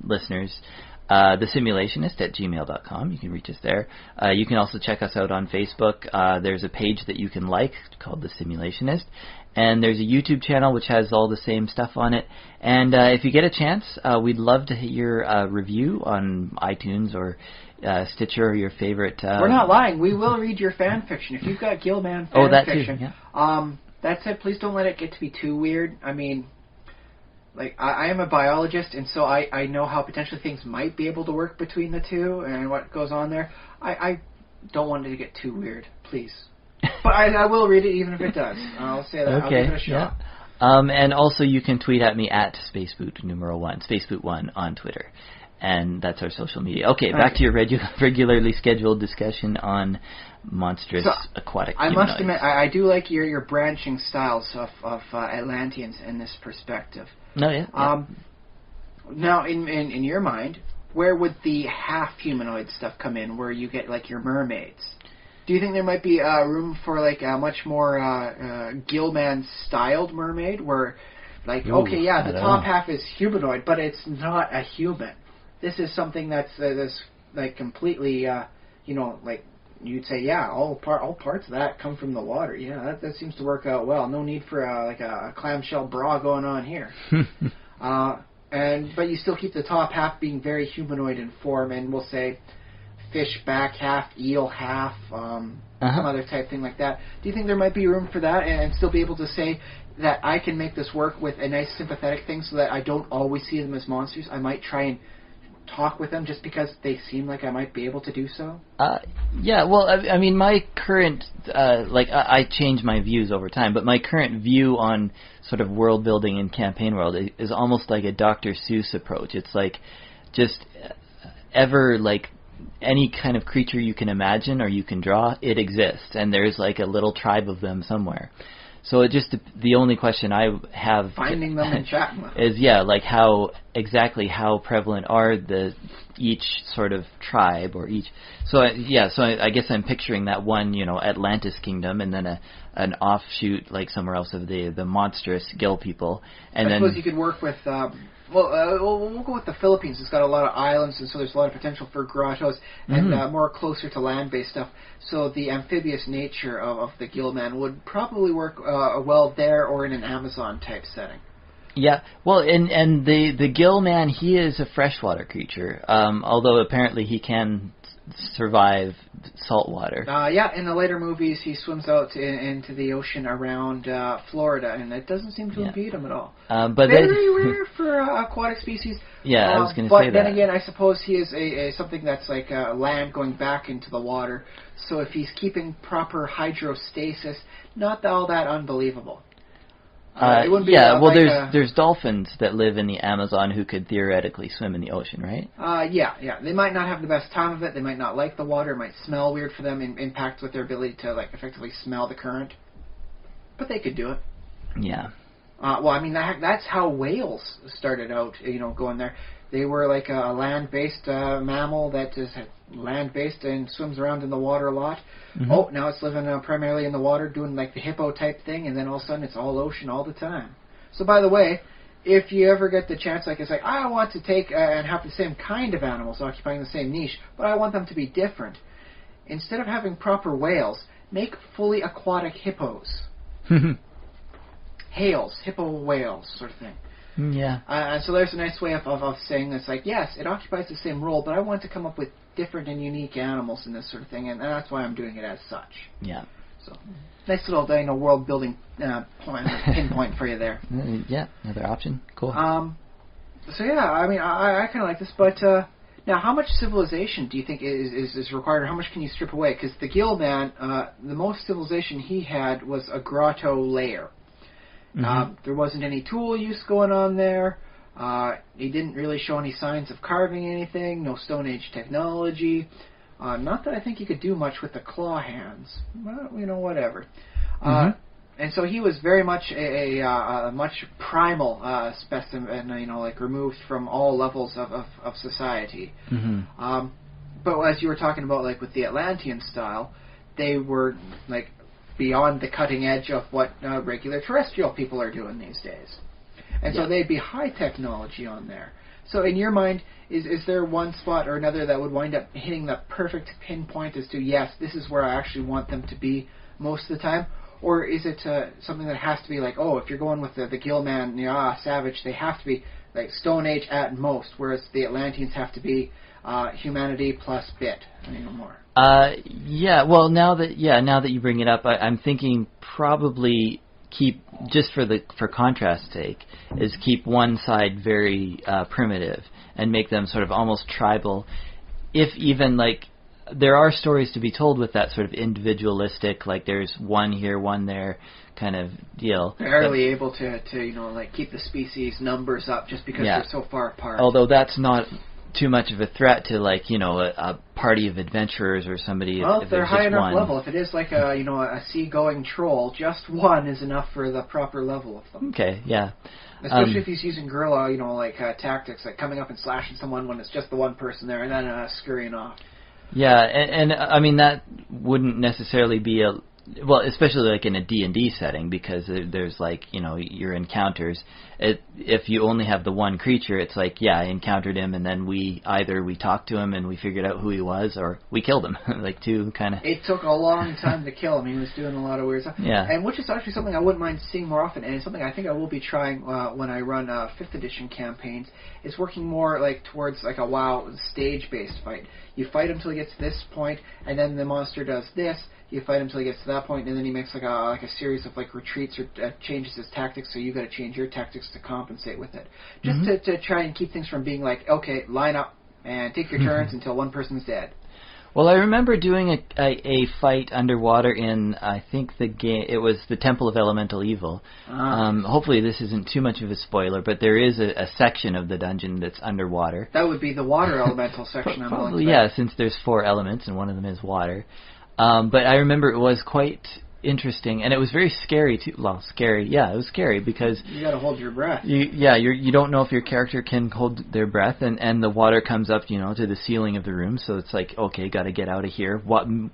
S2: listeners, thesimulationist@gmail.com. You can reach us there. You can also check us out on Facebook. There's a page that you can like called The Simulationist. And there's a YouTube channel which has all the same stuff on it. And if you get a chance, we'd love to hear your review on iTunes or Stitcher or your favorite...
S3: We're not lying. We will read your fan fiction. If you've got Gilman fan fiction,
S2: too, yeah.
S3: That said, please don't let it get to be too weird. I mean, I am a biologist, and so I know how potentially things might be able to work between the two and what goes on there. I don't want it to get too weird, please. But I will read it even if it does. I'll say that.
S2: Okay.
S3: I'll give it a shot.
S2: Yeah. And also you can tweet at me at Spaceboot1, Spaceboot1 on Twitter. And that's our social media. Okay, back to your regularly scheduled discussion on monstrous aquatic humanoids.
S3: I must admit, I do like your branching styles of Atlanteans in this perspective.
S2: No, yeah.
S3: Now, in your mind, where would the half-humanoid stuff come in, where you get, your mermaids? Do you think there might be room for a much more Gilman-styled mermaid, where the top half is humanoid, but it's not a human. This is something that's completely, you'd say, yeah, all parts of that come from the water. Yeah, that seems to work out well. No need for a clamshell bra going on here. But you still keep the top half being very humanoid in form, and we'll say fish back half, eel half, some other type thing like that. Do you think there might be room for that and still be able to say that I can make this work with a nice sympathetic thing so that I don't always see them as monsters? I might try and talk with them just because they seem like I might be able to do so?
S2: Yeah, well, I mean, my current, I change my views over time, but my current view on sort of world building in campaign world is almost like a Dr. Seuss approach. It's just any kind of creature you can imagine or you can draw, it exists, and there's a little tribe of them somewhere. So the only question I have
S3: finding them and chatting with them
S2: is how prevalent are each sort of tribe or each. So I guess I'm picturing that one Atlantis kingdom and then an offshoot somewhere else of the monstrous gill people. And
S3: I suppose you could work with. We'll go with the Philippines. It's got a lot of islands, and so there's a lot of potential for grottos and more closer to land-based stuff. So the amphibious nature of the Gillman would probably work well there or in an Amazon-type setting.
S2: Yeah, well, and the Gillman, he is a freshwater creature, although apparently he can survive saltwater.
S3: In the later movies, he swims out into the ocean around Florida, and it doesn't seem to impede him at all.
S2: But
S3: very rare for aquatic species.
S2: Yeah, I was going to say that.
S3: But then again, I suppose he is something that's like land going back into the water. So if he's keeping proper hydrostasis, not all that unbelievable. It wouldn't be
S2: there's dolphins that live in the Amazon who could theoretically swim in the ocean, right?
S3: Yeah. They might not have the best time of it. They might not like the water. It might smell weird for them, and impact with their ability to effectively smell the current. But they could do it.
S2: Yeah.
S3: That's how whales started out. Going there. They were like a land-based mammal that is land-based and swims around in the water a lot. Mm-hmm. Oh, now it's living primarily in the water, doing the hippo type thing, and then all of a sudden it's all ocean all the time. So, by the way, if you ever get the chance, I want to take and have the same kind of animals occupying the same niche, but I want them to be different. Instead of having proper whales, make fully aquatic hippos. Hales, hippo whales, sort of thing.
S2: Yeah.
S3: And so there's a nice way of saying it's like, yes, it occupies the same role, but I want to come up with different and unique animals in this sort of thing, and that's why I'm doing it as such.
S2: Yeah.
S3: So, nice little world building pinpoint for you there.
S2: Yeah, another option. Cool.
S3: So yeah, I mean, I kind of like this, but now, how much civilization do you think is required, or how much can you strip away? Because the Gill Man, the most civilization he had was a grotto lair. There wasn't any tool use going on there. He didn't really show any signs of carving anything. No Stone Age technology. Not that I think you could do much with the claw hands. Well, whatever. And so he was very much a much primal specimen, removed from all levels of society. But as you were talking about, like with the Atlantean style, they were like beyond the cutting edge of what regular terrestrial people are doing these days. And so they'd be high technology on there. So in your mind, is there one spot or another that would wind up hitting the perfect pinpoint as to, yes, this is where I actually want them to be most of the time? Or is it something that has to be like, oh, if you're going with the Gill Man, Savage, they have to be like Stone Age at most, whereas the Atlanteans have to be humanity plus bit, more.
S2: Yeah. Well, now that you bring it up, I'm thinking probably keep, just for contrast's sake, is keep one side very primitive and make them sort of almost tribal. If even like there are stories to be told with that sort of individualistic, like there's one here, one there kind of deal.
S3: Barely able to keep the species numbers up just because they're so far apart.
S2: Although that's not too much of a threat to a party of adventurers or somebody.
S3: Well, if they're high enough
S2: one
S3: level, if it is like a seagoing troll, just one is enough for the proper level of them.
S2: Okay, yeah.
S3: Especially if he's using guerrilla, tactics, like coming up and slashing someone when it's just the one person there, and then scurrying off.
S2: Yeah, and I mean that wouldn't necessarily be especially like in a D&D setting, because there's your encounters. If you only have the one creature, it's like, I encountered him, and then we talked to him and we figured out who he was, or we killed him. Like two kind of.
S3: It took a long time to kill him. He was doing a lot of weird stuff.
S2: Yeah.
S3: And which is actually something I wouldn't mind seeing more often, and it's something I think I will be trying when I run 5th edition campaigns. Is working more like towards like a WoW stage-based fight. You fight him till he gets to this point, and then the monster does this. You fight him until he gets to that point, and then he makes like a series of like retreats or changes his tactics. So you got to change your tactics to compensate with it, just to try and keep things from being like, okay, line up and take your turns until one person's dead.
S2: Well, I remember doing a fight underwater in, I think the game, it was the Temple of Elemental Evil. Hopefully this isn't too much of a spoiler, but there is a section of the dungeon that's underwater.
S3: That would be the water elemental section.
S2: Probably, yeah, since there's 4 elements and one of them is water. But I remember it was quite interesting, and it was very scary too. Well, scary, yeah, it was scary because
S3: you got to hold your breath.
S2: You don't know if your character can hold their breath, and the water comes up, to the ceiling of the room. So it's like, okay, got to get out of here.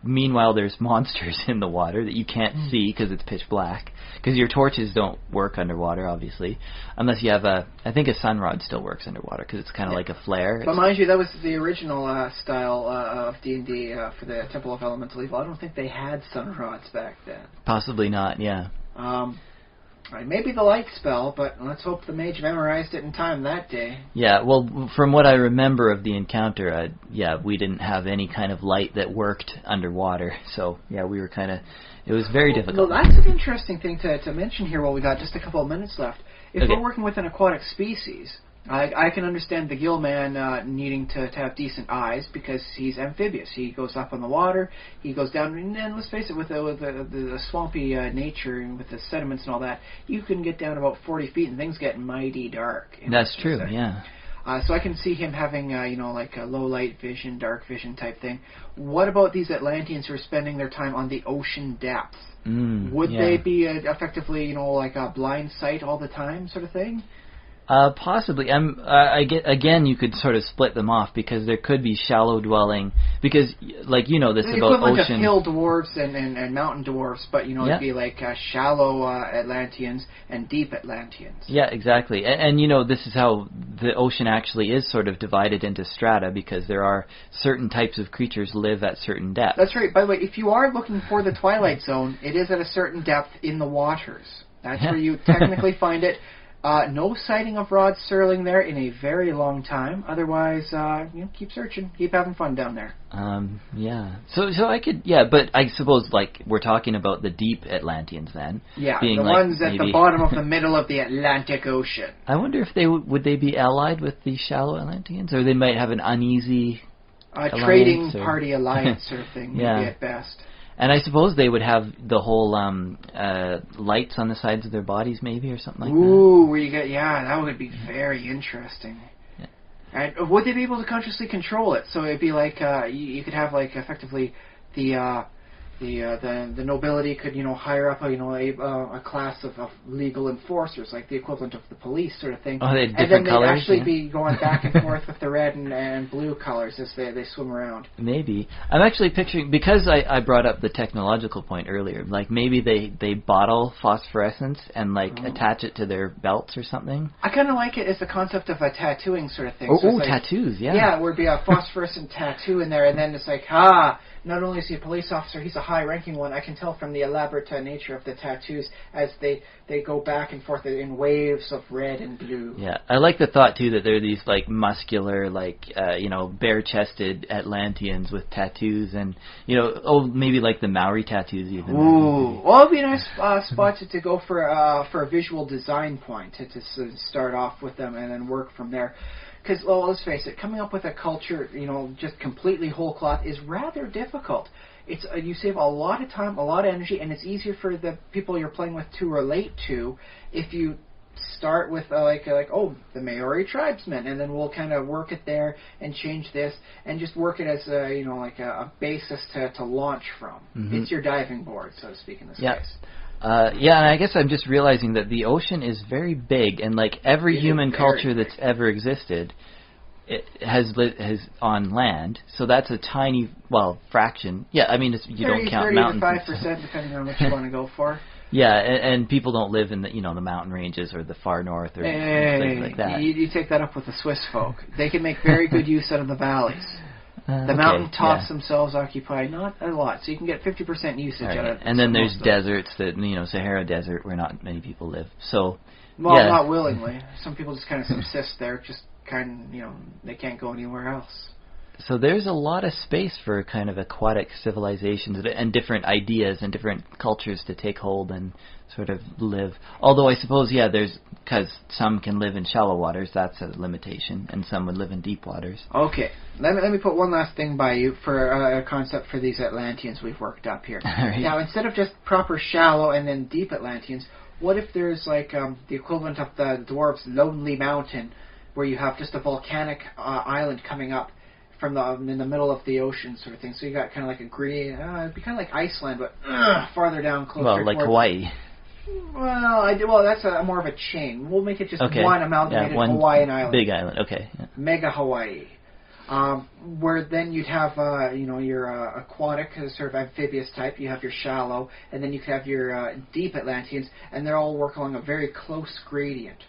S2: Meanwhile, there's monsters in the water that you can't see because it's pitch black. Because your torches don't work underwater, obviously, unless you have I think a sun rod still works underwater because it's kind of like a flare.
S3: But mind you, that was the original style of D&D for the Temple of Elemental Evil. I don't think they had sun rods back then.
S2: Possibly not, yeah.
S3: Maybe the light spell, but let's hope the mage memorized it in time that day.
S2: Yeah, well, from what I remember of the encounter, we didn't have any kind of light that worked underwater. So, we were kind of... It was very difficult.
S3: Well, that's an interesting thing to mention here while we got just a couple of minutes left. If we're working with an aquatic species, I can understand the Gill Man needing to have decent eyes because he's amphibious. He goes up on the water, he goes down, and let's face it, with the swampy nature and with the sediments and all that, you can get down about 40 feet and things get mighty dark.
S2: That's true, yeah.
S3: So I can see him having, like a low light vision, dark vision type thing. What about these Atlanteans who are spending their time on the ocean depths? Would they be effectively, like a blind sight all the time sort of thing?
S2: Possibly. Again, you could sort of split them off because there could be shallow dwelling. Because, this about ocean.
S3: The equivalent of hill dwarves and mountain dwarves, but it'd be like shallow Atlanteans and deep Atlanteans.
S2: Yeah, exactly. And this is how the ocean actually is sort of divided into strata because there are certain types of creatures live at certain depths.
S3: That's right. By the way, if you are looking for the Twilight Zone, it is at a certain depth in the waters. That's where you technically find it. No sighting of Rod Serling there in a very long time. Otherwise, keep searching, keep having fun down there.
S2: Yeah. So I could, but I suppose like we're talking about the deep Atlanteans then.
S3: Yeah,
S2: being
S3: the
S2: like
S3: ones at the bottom of the middle of the Atlantic Ocean.
S2: I wonder if would they be allied with the shallow Atlanteans, or they might have an uneasy
S3: trading party alliance sort of thing, maybe at best.
S2: And I suppose they would have the whole lights on the sides of their bodies, maybe, or something like that.
S3: Ooh, where you get that would be very interesting. Yeah. And would they be able to consciously control it? So it'd be like you could have like effectively the nobility could hire up a class of legal enforcers, like the equivalent of the police sort of thing.
S2: Oh, they had different
S3: and then
S2: colors,
S3: they'd actually be going back and forth with the red and blue colors as they swim around.
S2: Maybe. I'm actually picturing, because I brought up the technological point earlier, like maybe they bottle phosphorescence and attach it to their belts or something.
S3: I kind of like it as the concept of a tattooing sort of thing.
S2: Oh,
S3: so
S2: tattoos, yeah.
S3: Yeah, where it'd be a phosphorescent tattoo in there, and then it's like, not only is he a police officer, he's a high-ranking one. I can tell from the elaborate nature of the tattoos as they go back and forth in waves of red and blue.
S2: Yeah, I like the thought, too, that they're these, muscular, bare-chested Atlanteans with tattoos and, maybe like the Maori tattoos even.
S3: Ooh. Well, it'd be a nice spot to go for a visual design point, to start off with them and then work from there. Because, let's face it, coming up with a culture, just completely whole cloth is rather difficult. It's you save a lot of time, a lot of energy, and it's easier for the people you're playing with to relate to if you start with the Maori tribesmen, and then we'll kind of work it there and change this and just work it as a basis to launch from. Mm-hmm. It's your diving board, so to speak, in this case.
S2: And I guess I'm just realizing that the ocean is very big, and every human culture that's ever existed, it has on land. So that's a tiny, fraction. Yeah, I mean, you don't count mountains.
S3: 30 to 5%, depending on what you want to go for.
S2: Yeah, and people don't live in the the mountain ranges or the far north or things like that.
S3: You take that up with the Swiss folk. They can make very good use out of the valleys. The mountain tops themselves occupy not a lot, so you can get 50% usage out of it.
S2: And then there's deserts that, Sahara Desert, where not many people live. So,
S3: not willingly. Some people just kind of subsist there, just kind of, they can't go anywhere else.
S2: So there's a lot of space for kind of aquatic civilizations and different ideas and different cultures to take hold and sort of live. Although I suppose, there's, because some can live in shallow waters, that's a limitation, and some would live in deep waters.
S3: Okay, let me put one last thing by you for a concept for these Atlanteans we've worked up here.
S2: Right.
S3: Now, instead of just proper shallow and then deep Atlanteans, what if there's the equivalent of the dwarves' Lonely Mountain, where you have just a volcanic island coming up from in the middle of the ocean sort of thing. So you got kind of like a green, it'd be kind of like Iceland, but farther down, closer.
S2: Well, like Hawaii.
S3: Well, that's more of a chain. We'll make it just one amalgamated Hawaiian island.
S2: Big island, okay. Yeah.
S3: Mega Hawaii. Where then you'd have, your aquatic, sort of amphibious type. You have your shallow, and then you could have your deep Atlanteans, and they're all work along a very close gradient.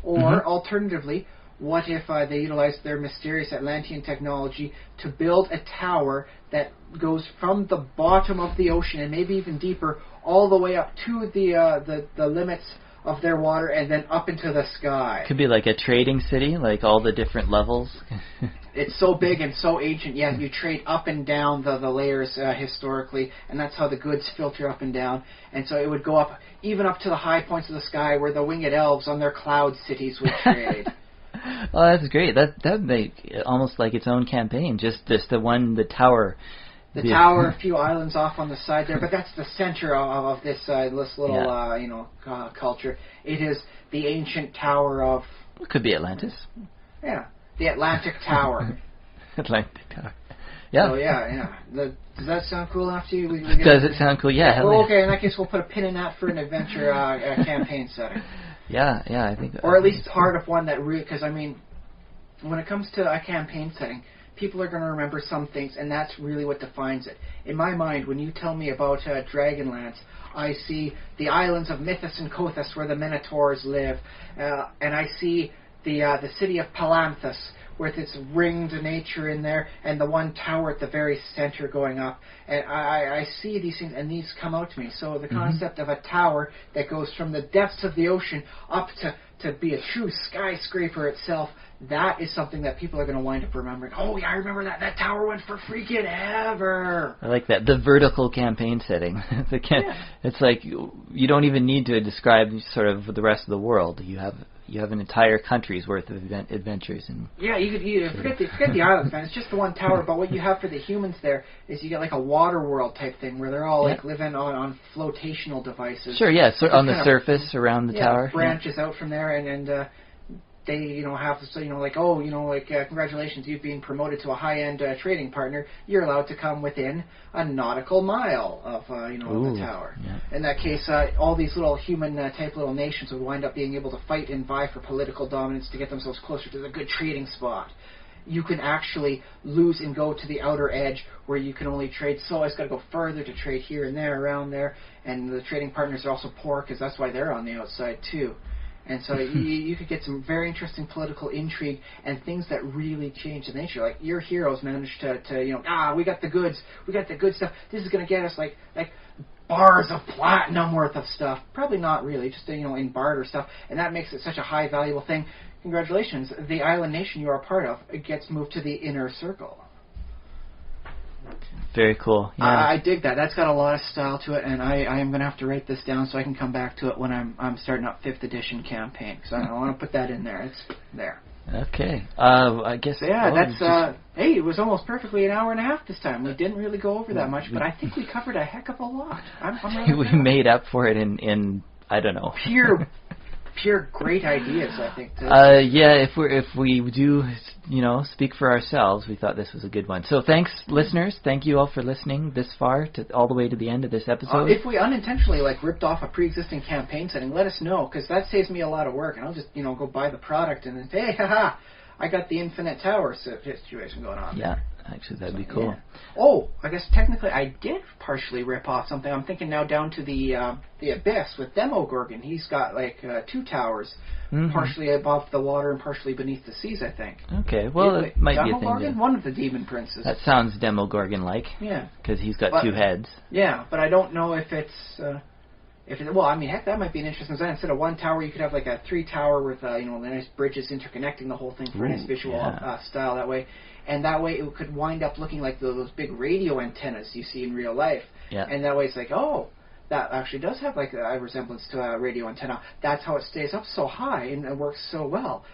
S3: Or, alternatively, what if they utilize their mysterious Atlantean technology to build a tower that goes from the bottom of the ocean and maybe even deeper all the way up to the limits of their water and then up into the sky?
S2: Could be like a trading city, like all the different levels.
S3: It's so big and so ancient, you trade up and down the layers historically, and that's how the goods filter up and down. And so it would go up, even up to the high points of the sky where the winged elves on their cloud cities would trade.
S2: Oh, that's great. That'd make it almost like its own campaign. Just the tower.
S3: The tower, a few islands off on the side there, but that's the center of this little culture. It is the ancient tower of.
S2: It could be Atlantis.
S3: Yeah, the Atlantic Tower.
S2: Atlantic Tower. Yeah.
S3: Oh yeah. Does that sound cool enough to you?
S2: Does it sound cool? Yeah.
S3: Well, okay. In that case, we'll put a pin in that for an adventure campaign setting.
S2: Yeah, I think.
S3: Or at least part of one that because when it comes to a campaign setting, people are going to remember some things, and that's really what defines it. In my mind, when you tell me about Dragonlance, I see the islands of Mythos and Kothos where the Minotaurs live, and I see the city of Atlantis, with its ringed nature in there, and the one tower at the very center going up. And I see these things, and these come out to me. So the concept of a tower that goes from the depths of the ocean up to be a true skyscraper itself, that is something that people are going to wind up remembering. Oh, yeah, I remember that. That tower went for freaking ever.
S2: I like that. The vertical campaign setting. It's like you don't even need to describe sort of the rest of the world. You have an entire country's worth of adventures. And
S3: you forget the islands, man. It's just the one tower. But what you have for the humans there is you get like a water world type thing where they're all like living on flotational devices.
S2: Sure, yeah. So on the surface around the tower.
S3: Branches out from there, and they have to say, congratulations, you've been promoted to a high-end trading partner. You're allowed to come within a nautical mile of the tower. Yeah. In that case, all these little human type little nations would wind up being able to fight and vie for political dominance to get themselves closer to the good trading spot. You can actually lose and go to the outer edge where you can only trade. So it's got to go further to trade here and there, around there. And the trading partners are also poor because that's why they're on the outside too. And so you could get some very interesting political intrigue and things that really change the nature. Like your heroes managed to we got the goods, we got the good stuff. This is going to get us like bars of platinum worth of stuff. Probably not really, just in barter stuff. And that makes it such a high valuable thing. Congratulations, the island nation you are a part of gets moved to the inner circle.
S2: Very cool. Yeah.
S3: I dig that. That's got a lot of style to it, and I am going to have to write this down so I can come back to it when I'm starting up 5th edition campaign. So I want to put that in there. It's there.
S2: Okay. I guess.
S3: So that's. Hey, it was almost perfectly an hour and a half this time. We didn't really go over that much, but I think we covered a heck of a lot.
S2: We made up for it in I don't know.
S3: Pure great ideas, I think.
S2: If we do, speak for ourselves, we thought this was a good one. So thanks, listeners. Thank you all for listening this far, all the way to the end of this episode.
S3: If we unintentionally ripped off a pre-existing campaign setting, let us know, because that saves me a lot of work, and I'll just go buy the product and then say, hey, haha, I got the Infinite Tower situation going on.
S2: Yeah. Actually, that'd be cool.
S3: Yeah. Oh, I guess technically I did partially rip off something. I'm thinking now down to the Abyss with Demogorgon. He's got 2 towers, partially above the water and partially beneath the seas, I think.
S2: Okay, well, it might be a thing.
S3: One of the demon princes.
S2: That sounds Demogorgon-like.
S3: Yeah.
S2: Because he's got 2 heads.
S3: Yeah, but I don't know if it's... heck, that might be an interesting design. Instead of one tower, you could have a 3-tower with, the nice bridges interconnecting the whole thing for a nice visual style that way. And that way it could wind up looking like those big radio antennas you see in real life.
S2: Yeah.
S3: And that way it's that actually does have a resemblance to a radio antenna. That's how it stays up so high and it works so well.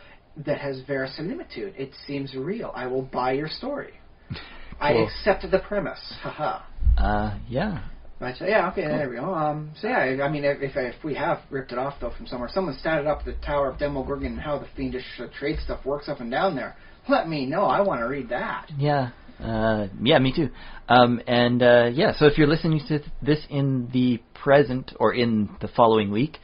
S3: That has verisimilitude. It seems real. I will buy your story. Cool. I accept the premise. Haha.
S2: Yeah.
S3: But, okay, there we go. If we have ripped it off, though, from somewhere, someone statted up the Tower of Demogorgon and how the fiendish trade stuff works up and down there, let me know. I want to read that.
S2: Yeah. Me too. So if you're listening to this in the present or in the following week,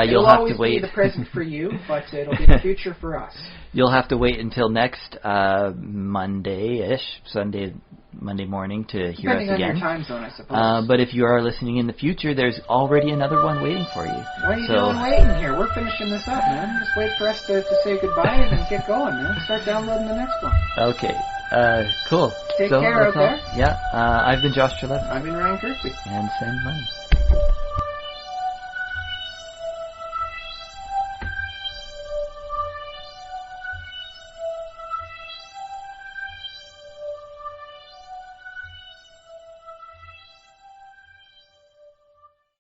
S2: you'll have to wait.
S3: It'll always be the present for you, but it'll be the future for us.
S2: You'll have to wait until next Monday-ish, Monday morning to hear us again.
S3: Depending on your time zone, I suppose.
S2: But if you are listening in the future, there's already another one waiting for you.
S3: What are you doing waiting here? We're finishing this up, man. Just wait for us to say goodbye and then get going, man. Start downloading the next one.
S2: Okay. Cool.
S3: Take care out there.
S2: Yeah. I've been Josh Trelev.
S3: I've been Ryan Kirkby.
S2: And send money.